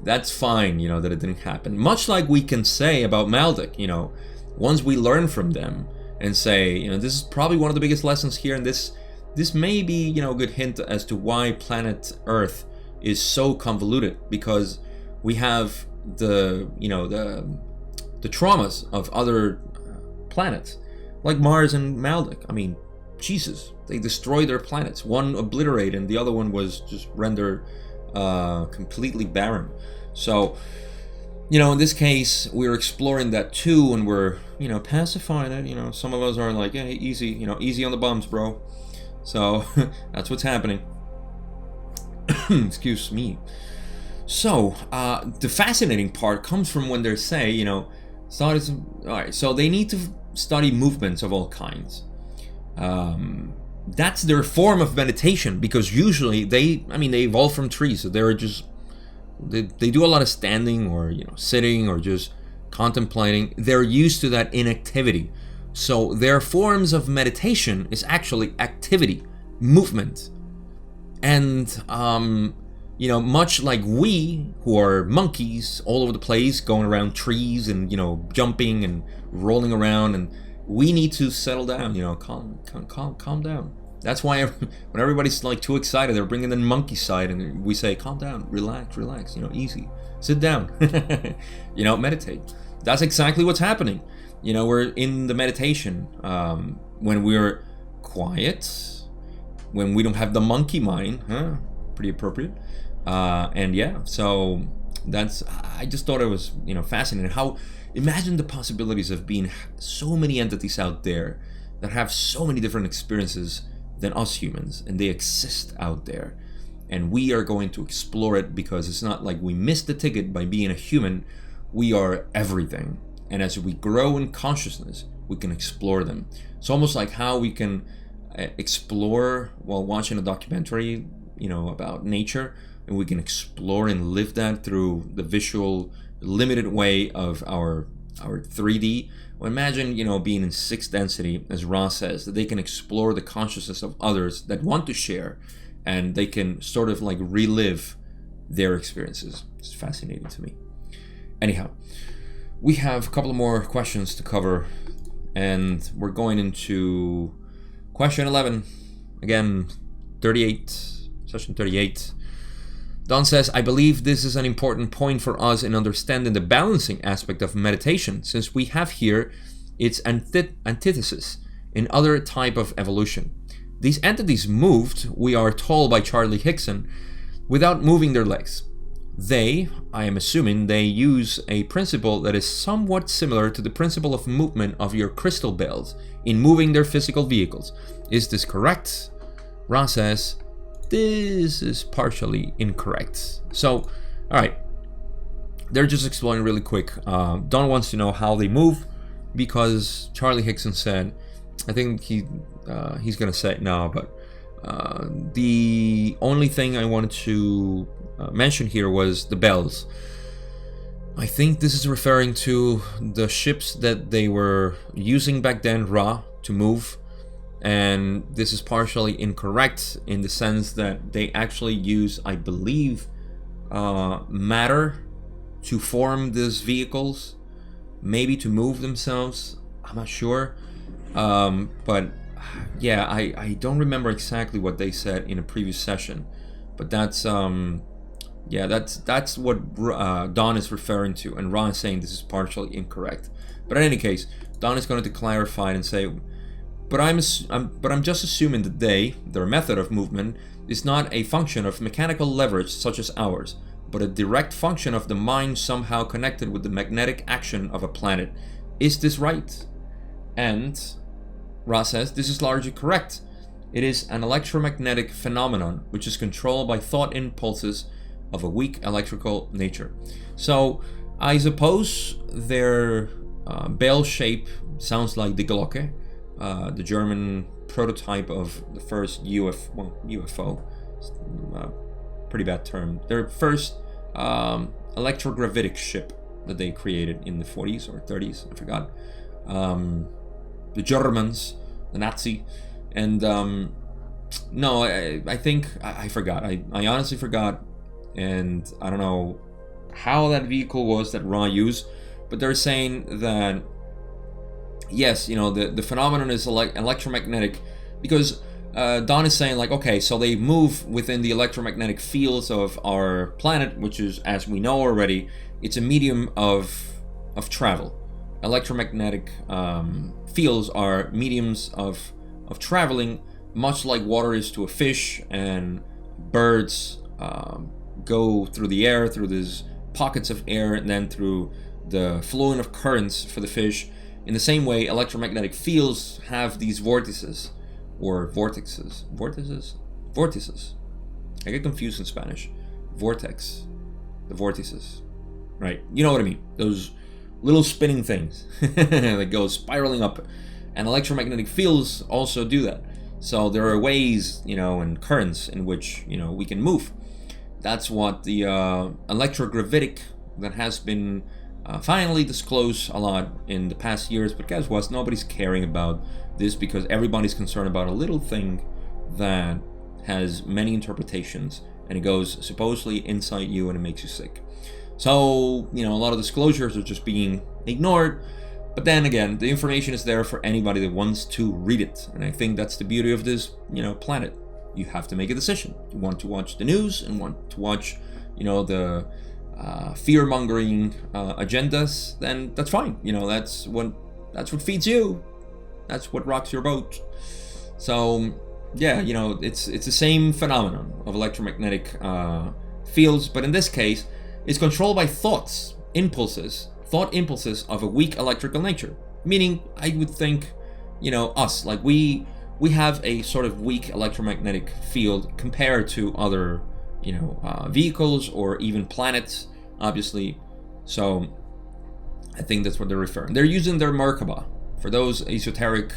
that's fine, that it didn't happen. Much like we can say about Maldek, once we learn from them and say, this is probably one of the biggest lessons here, and this may be, a good hint as to why planet Earth is so convoluted, because we have the traumas of other planets, like Mars and Maldek. I mean, Jesus, they destroyed their planets. One obliterated, and the other one was just rendered completely barren. So, in this case, we're exploring that too, and we're, pacifying it. Some of us are like, hey, easy, easy on the bums, bro. So that's what's happening. Excuse me. So the fascinating part comes from when they say, so they need to study movements of all kinds. That's their form of meditation, because usually they evolve from trees, so they're just they do a lot of standing or sitting or just contemplating. They're used to that inactivity. So their forms of meditation is actually activity, movement. And, much like we, who are monkeys all over the place, going around trees and, jumping and rolling around, and we need to settle down, calm down. That's why when everybody's like too excited, they're bringing the monkey side, and we say, calm down, relax, easy, sit down, meditate. That's exactly what's happening. We're in the meditation when we're quiet, when we don't have the monkey mind, pretty appropriate. So I just thought it was, fascinating how, imagine the possibilities of being so many entities out there that have so many different experiences than us humans, and they exist out there. And we are going to explore it, because it's not like we missed the ticket by being a human. We are everything. And as we grow in consciousness, we can explore them. It's almost like how we can explore while watching a documentary, about nature, and we can explore and live that through the visual, limited way of our 3D. Well, imagine, being in 6th density, as Ra says, that they can explore the consciousness of others that want to share, and they can sort of like relive their experiences. It's fascinating to me. Anyhow, we have a couple of more questions to cover, and we're going into question 11. Again, 38, session 38. Don says, I believe this is an important point for us in understanding the balancing aspect of meditation, since we have here its antithesis in other type of evolution. These entities moved, we are told by Charlie Hickson, without moving their legs. I am assuming they use a principle that is somewhat similar to the principle of movement of your crystal bells in moving their physical vehicles. Is this correct? Ra says, this is partially incorrect. So, all right, they're just exploring really quick. Don wants to know how they move, because Charlie Hickson said, I think he's gonna say it now, but the only thing I wanted to mention here was the bells. I think this is referring to the ships that they were using back then, Ra, to move. And this is partially incorrect in the sense that they actually use, I believe, matter to form these vehicles, maybe to move themselves. I'm not sure. But yeah, I don't remember exactly what they said in a previous session. But that's that's what Don is referring to, and Ron is saying this is partially incorrect. But in any case, Don is going to clarify and say, But I'm just assuming that their method of movement, is not a function of mechanical leverage such as ours, but a direct function of the mind somehow connected with the magnetic action of a planet. Is this right? And Ra says, this is largely correct. It is an electromagnetic phenomenon which is controlled by thought impulses of a weak electrical nature. So I suppose their bell shape sounds like the Glocke, the German prototype of the first UFO. Pretty bad term. Their first electrogravitic ship that they created in the 40s or 30s, I forgot. The Germans, the Nazi, and no, I think I forgot. I honestly forgot, and I don't know how that vehicle was that Ra used, but they're saying that yes, the phenomenon is electromagnetic, because Don is saying like, okay, so they move within the electromagnetic fields of our planet, which is, as we know already, it's a medium of travel. Electromagnetic fields are mediums of traveling, much like water is to a fish, and birds go through the air, through these pockets of air, and then through the flowing of currents for the fish. In the same way, electromagnetic fields have these vortices. I get confused in Spanish. Vortex. The vortices. Right. You know what I mean. Those little spinning things that go spiraling up. And electromagnetic fields also do that. So there are ways, and currents in which, we can move. That's what the electrogravitic that has been finally disclosed a lot in the past years. But guess what? Nobody's caring about this because everybody's concerned about a little thing that has many interpretations, and it goes supposedly inside you and it makes you sick. So, a lot of disclosures are just being ignored. But then again, the information is there for anybody that wants to read it. And I think that's the beauty of this, planet. You have to make a decision. You want to watch the news and want to watch, the fear-mongering agendas, then that's fine. That's what feeds you. That's what rocks your boat. So, yeah, it's the same phenomenon of electromagnetic fields, but in this case, it's controlled by thought impulses of a weak electrical nature. Meaning, I would think, us, like we have a sort of weak electromagnetic field compared to other, vehicles or even planets, obviously. So, I think that's what they're referring. They're using their Merkaba. For those esoteric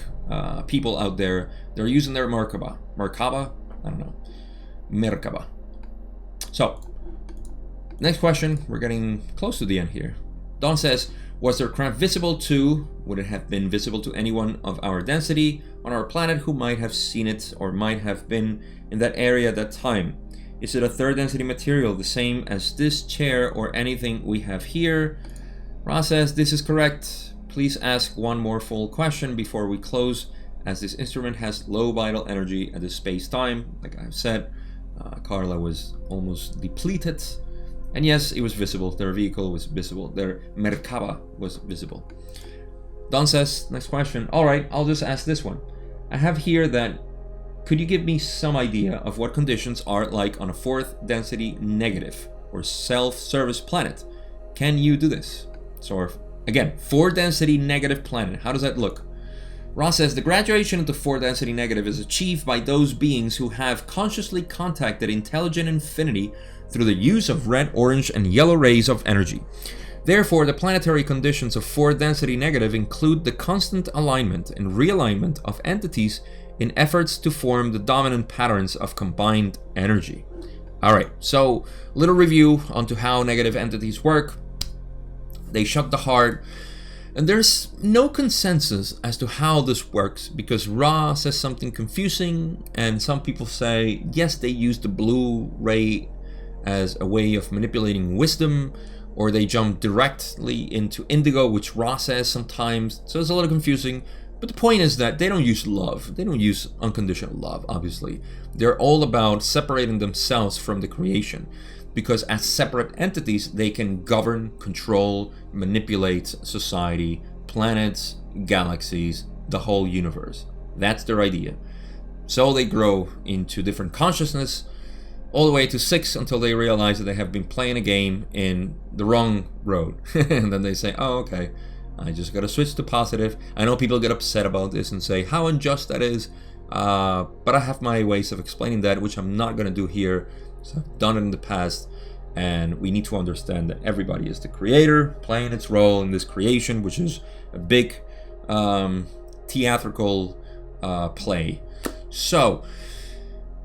people out there, they're using their Merkaba. Merkaba? I don't know. Merkaba. So, next question. We're getting close to the end here. Don says, was their craft visible to, would it have been visible to anyone of our density on our planet who might have seen it or might have been in that area at that time? Is it a third density material, the same as this chair or anything we have here? Ra says, this is correct. Please ask one more full question before we close, as this instrument has low vital energy at this space-time. Like I've said, Carla was almost depleted. And yes, it was visible. Their vehicle was visible. Their Merkaba was visible. Don says, next question. All right, I'll just ask this one. I have here that, could you give me some idea of what conditions are like on a fourth density negative or self-service planet? Can you do this? So again, 4 density negative planet. How does that look? Ross says, the graduation into 4 density negative is achieved by those beings who have consciously contacted intelligent infinity through the use of red, orange, and yellow rays of energy. Therefore, the planetary conditions of 4 density negative include the constant alignment and realignment of entities in efforts to form the dominant patterns of combined energy. Alright, so little review onto how negative entities work. They shut the heart, and there's no consensus as to how this works, because Ra says something confusing, and some people say, yes, they use the blue ray as a way of manipulating wisdom, or they jump directly into indigo, which Ra says sometimes. So it's a little confusing, but the point is that they don't use love. They don't use unconditional love, obviously. They're all about separating themselves from the creation, because as separate entities, they can govern, control, manipulate society, planets, galaxies, the whole universe. That's their idea. So they grow into different consciousness, all the way to 6 until they realize that they have been playing a game in the wrong road. And then they say, oh, okay, I just gotta switch to positive. I know people get upset about this and say how unjust that is, but I have my ways of explaining that, which I'm not gonna do here. So I've done it in the past, and we need to understand that everybody is the creator, playing its role in this creation, which is a big theatrical play. So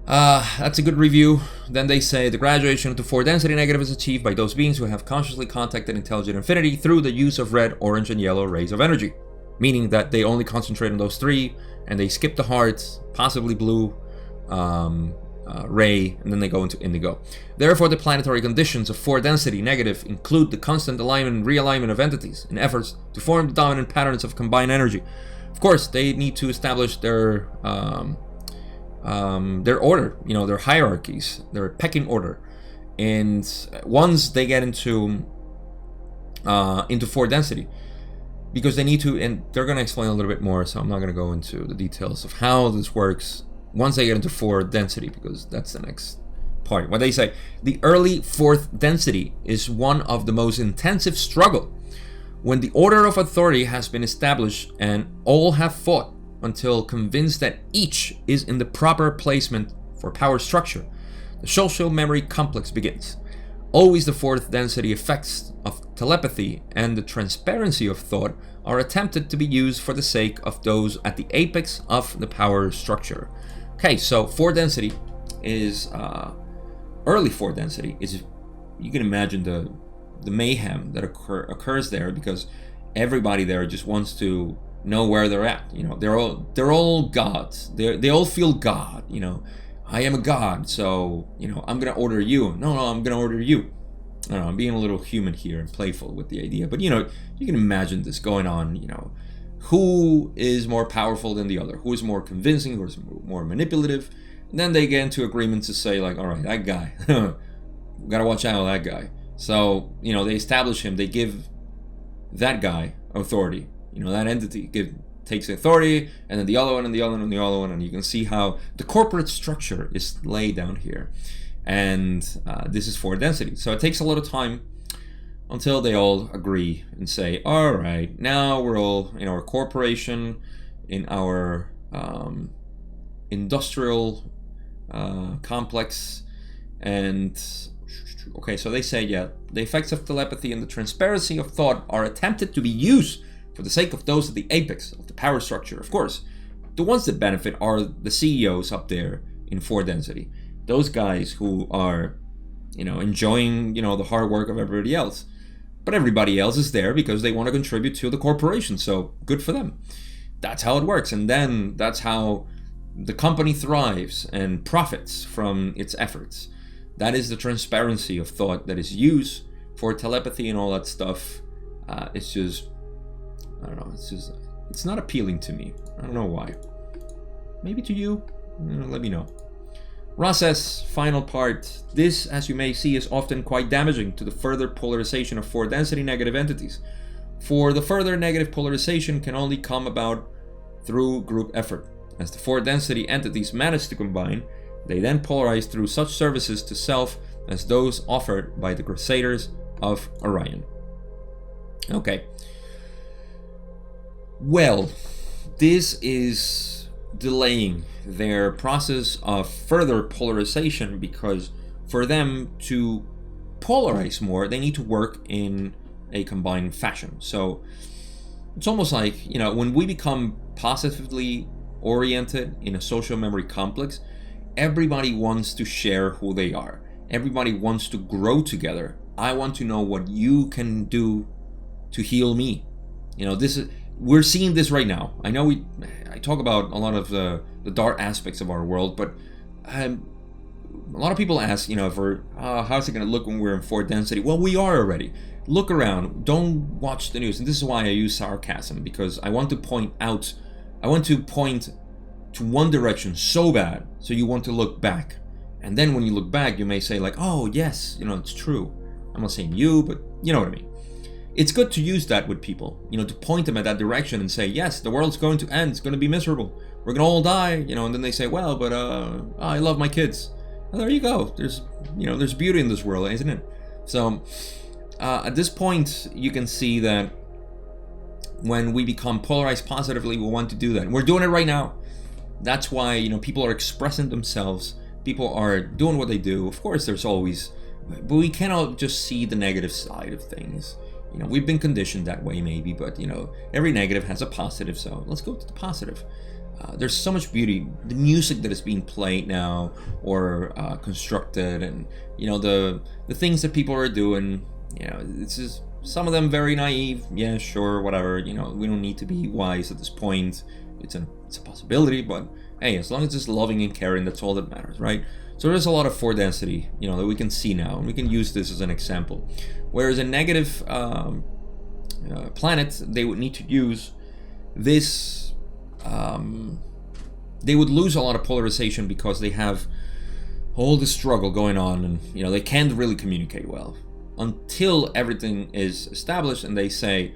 that's a good review. Then they say the graduation to 4 density negative is achieved by those beings who have consciously contacted intelligent infinity through the use of red, orange, and yellow rays of energy, meaning that they only concentrate on those 3 and they skip the heart, possibly blue ray, and then they go into indigo. Therefore, the planetary conditions of 4 density negative include the constant alignment and realignment of entities in efforts to form the dominant patterns of combined energy. Of course, they need to establish their order, their hierarchies, their pecking order. And once they get into 4 density, because they need to, and they're going to explain a little bit more, so I'm not going to go into the details of how this works once they get into 4 density, because that's the next part. What they say, the early 4th density is one of the most intensive struggle, when the order of authority has been established and all have fought until convinced that each is in the proper placement for power structure. The social memory complex begins. Always the 4th density effects of telepathy and the transparency of thought are attempted to be used for the sake of those at the apex of the power structure. Okay, so 4 density is early 4 density is, you can imagine the mayhem that occurs there, because everybody there just wants to know where they're at. They're all gods. They all feel God. I am a god, so I'm gonna order you. No, I'm gonna order you. I don't know, I'm being a little human here and playful with the idea, but you can imagine this going on. Who is more powerful than the other? Who is more convincing? Who is more manipulative? And then they get into agreement to say, like, all right, that guy, we gotta watch out for that guy. So they establish him. They give that guy authority. That entity takes the authority, and then the other one, and the other one, and the other one, and you can see how the corporate structure is laid down here. And this is 4 density. So it takes a lot of time until they all agree and say, all right, now we're all in our corporation, in our industrial complex, and okay, so they say, yeah, the effects of telepathy and the transparency of thought are attempted to be used for the sake of those at the apex of the power structure. Of course, the ones that benefit are the CEOs up there in 4 density. Those guys who are, enjoying, the hard work of everybody else. But everybody else is there because they want to contribute to the corporation, so good for them. That's how it works, and then that's how the company thrives and profits from its efforts. That is the transparency of thought that is used for telepathy and all that stuff. It's just, I don't know, it's not appealing to me. I don't know why. Maybe to you? Let me know. Ross says, final part. This, as you may see, is often quite damaging to the further polarization of 4 density negative entities. For the further negative polarization can only come about through group effort. As the 4 density entities manage to combine, they then polarize through such services to self as those offered by the Crusaders of Orion. Okay. Well, this is delaying their process of further polarization, because for them to polarize more, they need to work in a combined fashion. So it's almost like, when we become positively oriented in a social memory complex, everybody wants to share who they are. Everybody wants to grow together. I want to know what you can do to heal me. We're seeing this right now. I know I talk about a lot of the dark aspects of our world, but a lot of people ask, how's it going to look when we're in 4 density? Well, we are already. Look around. Don't watch the news. And this is why I use sarcasm, because I want to point to one direction so bad, so you want to look back. And then when you look back, you may say like, oh yes, it's true. I'm not saying you, but you know what I mean. It's good to use that with people, to point them at that direction and say, yes, the world's going to end. It's going to be miserable. We're going to all die, and then they say, well, but I love my kids. Well, there you go. There's beauty in this world, isn't it? So at this point, you can see that when we become polarized positively, we want to do that. And we're doing it right now. That's why, people are expressing themselves. People are doing what they do. Of course, there's always, but we cannot just see the negative side of things. We've been conditioned that way maybe, but every negative has a positive. So let's go to the positive. There's so much beauty. The music that is being played now or constructed, and the things that people are doing. It's just some of them very naive. Yeah, sure, whatever. We don't need to be wise at this point. It's a possibility, but hey, as long as it's loving and caring, that's all that matters, right? So there's a lot of force density, that we can see now, and we can use this as an example. Whereas a negative planet, they would need to use this. They would lose a lot of polarization because they have all this struggle going on, and they can't really communicate well until everything is established, and they say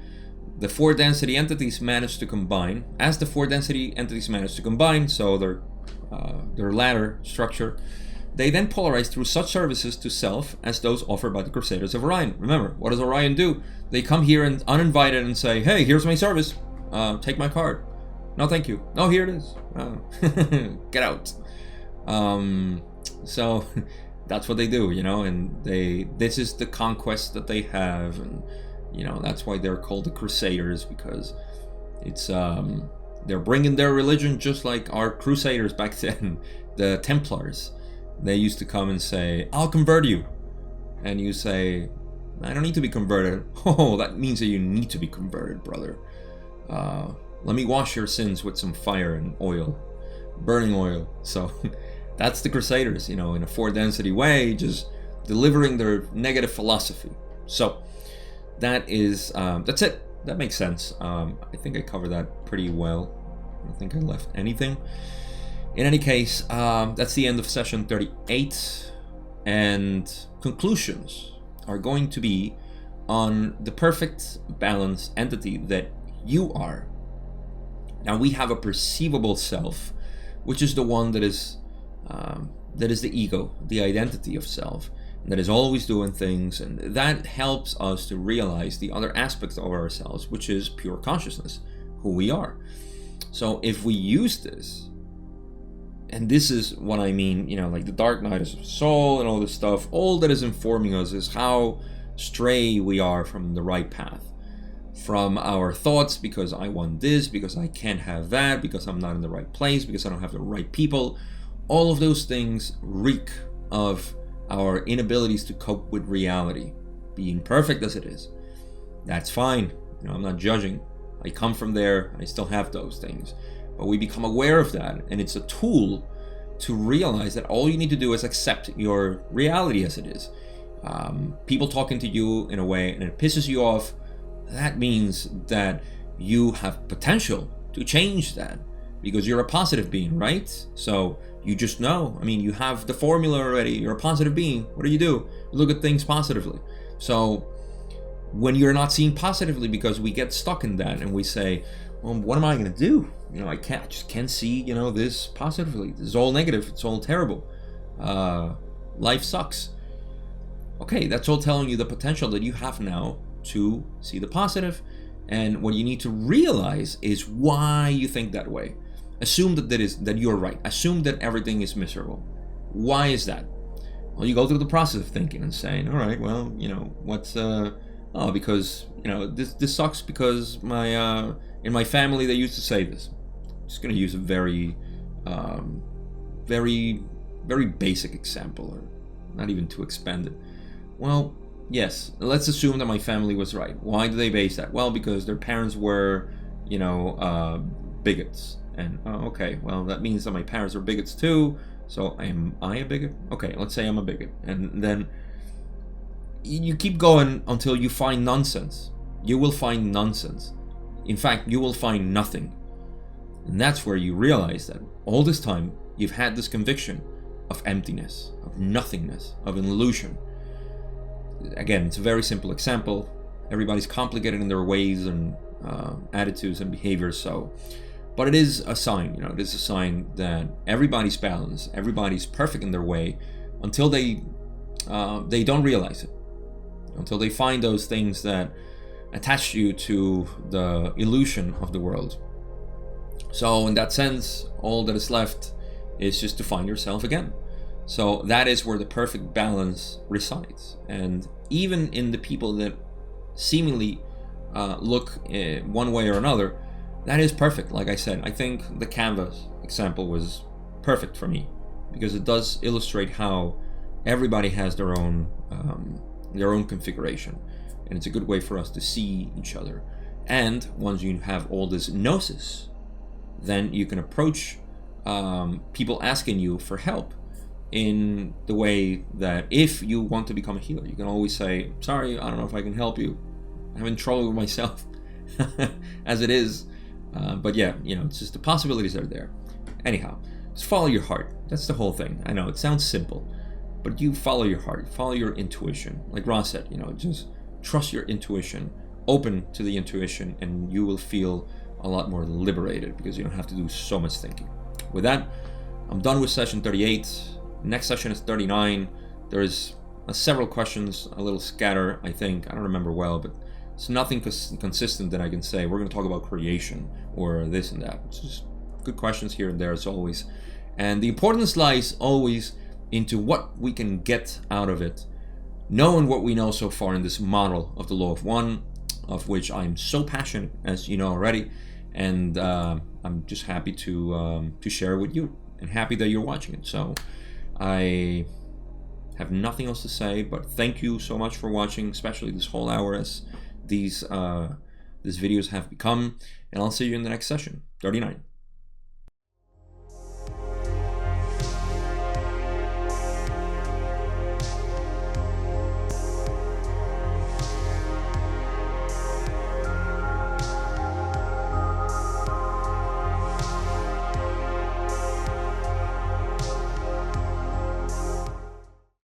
the four density entities manage to combine. As the four density entities manage to combine, so their ladder structure, they then polarize through such services to self as those offered by the Crusaders of Orion. Remember, what does Orion do? They come here and uninvited and say, hey, here's my service. Take my card. No, thank you. No, here it is. Get out. So that's what they do, and this is the conquest that they have, and that's why they're called the Crusaders, because it's they're bringing their religion just like our Crusaders back then, the Templars. They used to come and say, I'll convert you. And you say, I don't need to be converted. Oh, that means that you need to be converted, brother. Let me wash your sins with some fire and oil, burning oil. So that's the Crusaders, in a four density way, just delivering their negative philosophy. So that is, that's it. That makes sense. I think I covered that pretty well. I don't think I left anything. In any case, that's the end of session 38. And conclusions are going to be on the perfect balanced entity that you are. Now we have a perceivable self, which is the one that is the ego, the identity of self, that is always doing things, and that helps us to realize the other aspects of ourselves, which is pure consciousness, who we are. So if we use this, and this is what I mean, like the dark night of soul and all this stuff, all that is informing us is how stray we are from the right path. From our thoughts, because I want this, because I can't have that, because I'm not in the right place, because I don't have the right people. All of those things reek of our inabilities to cope with reality, being perfect as it is. That's fine. I'm not judging. I come from there, and I still have those things. But we become aware of that, and it's a tool to realize that all you need to do is accept your reality as it is. People talking to you in a way, and it pisses you off. That means that you have potential to change that, because you're a positive being, right? So you just know. You have the formula already. You're a positive being. What do? You look at things positively. So when you're not seeing positively, because we get stuck in that and we say, well, what am I going to do? I just can't see, this positively. This is all negative. It's all terrible. Life sucks. Okay, that's all telling you the potential that you have now to see the positive, and what you need to realize is why you think that way. Assume that you're right. Assume that everything is miserable. Why is that? Well, you go through the process of thinking and saying, all right, well, what's because this sucks because my in my family they used to say this. I'm just going to use a very very basic example, or not even to expand it. Well, yes, let's assume that my family was right. Why do they base that? Well, because their parents were, bigots. And, okay, well, that means that my parents are bigots too. So am I a bigot? Okay, let's say I'm a bigot. And then you keep going until you find nonsense. You will find nonsense. In fact, you will find nothing. And that's where you realize that all this time you've had this conviction of emptiness, of nothingness, of an illusion. Again, it's a very simple example. Everybody's complicated in their ways and attitudes and behaviors. But it is a sign, it is a sign that everybody's balanced, everybody's perfect in their way, until they don't realize it, until they find those things that attach you to the illusion of the world. So in that sense, all that is left is just to find yourself again. So that is where the perfect balance resides. And even in the people that seemingly look one way or another, that is perfect. Like I said, I think the canvas example was perfect for me, because it does illustrate how everybody has their own configuration, and it's a good way for us to see each other. And once you have all this gnosis, then you can approach people asking you for help in the way that if you want to become a healer, you can always say, sorry, I don't know if I can help you. I'm having trouble with myself as it is. But yeah, it's just the possibilities are there. Anyhow, just follow your heart. That's the whole thing. I know it sounds simple, but you follow your heart, follow your intuition. Like Ross said, just trust your intuition, open to the intuition, and you will feel a lot more liberated because you don't have to do so much thinking. With that, I'm done with session 38. Next session is 39. There's several questions, a little scatter, I think. I don't remember well, but it's nothing consistent that I can say we're going to talk about creation or this and that. It's just good questions here and there as always. And the importance lies always into what we can get out of it, knowing what we know so far in this model of the law of one, of which I'm so passionate, as you know already. And I'm just happy to share with you, and happy that you're watching it. So I have nothing else to say, but thank you so much for watching, especially this whole hour as these videos have become. And I'll see you in the next session, 39.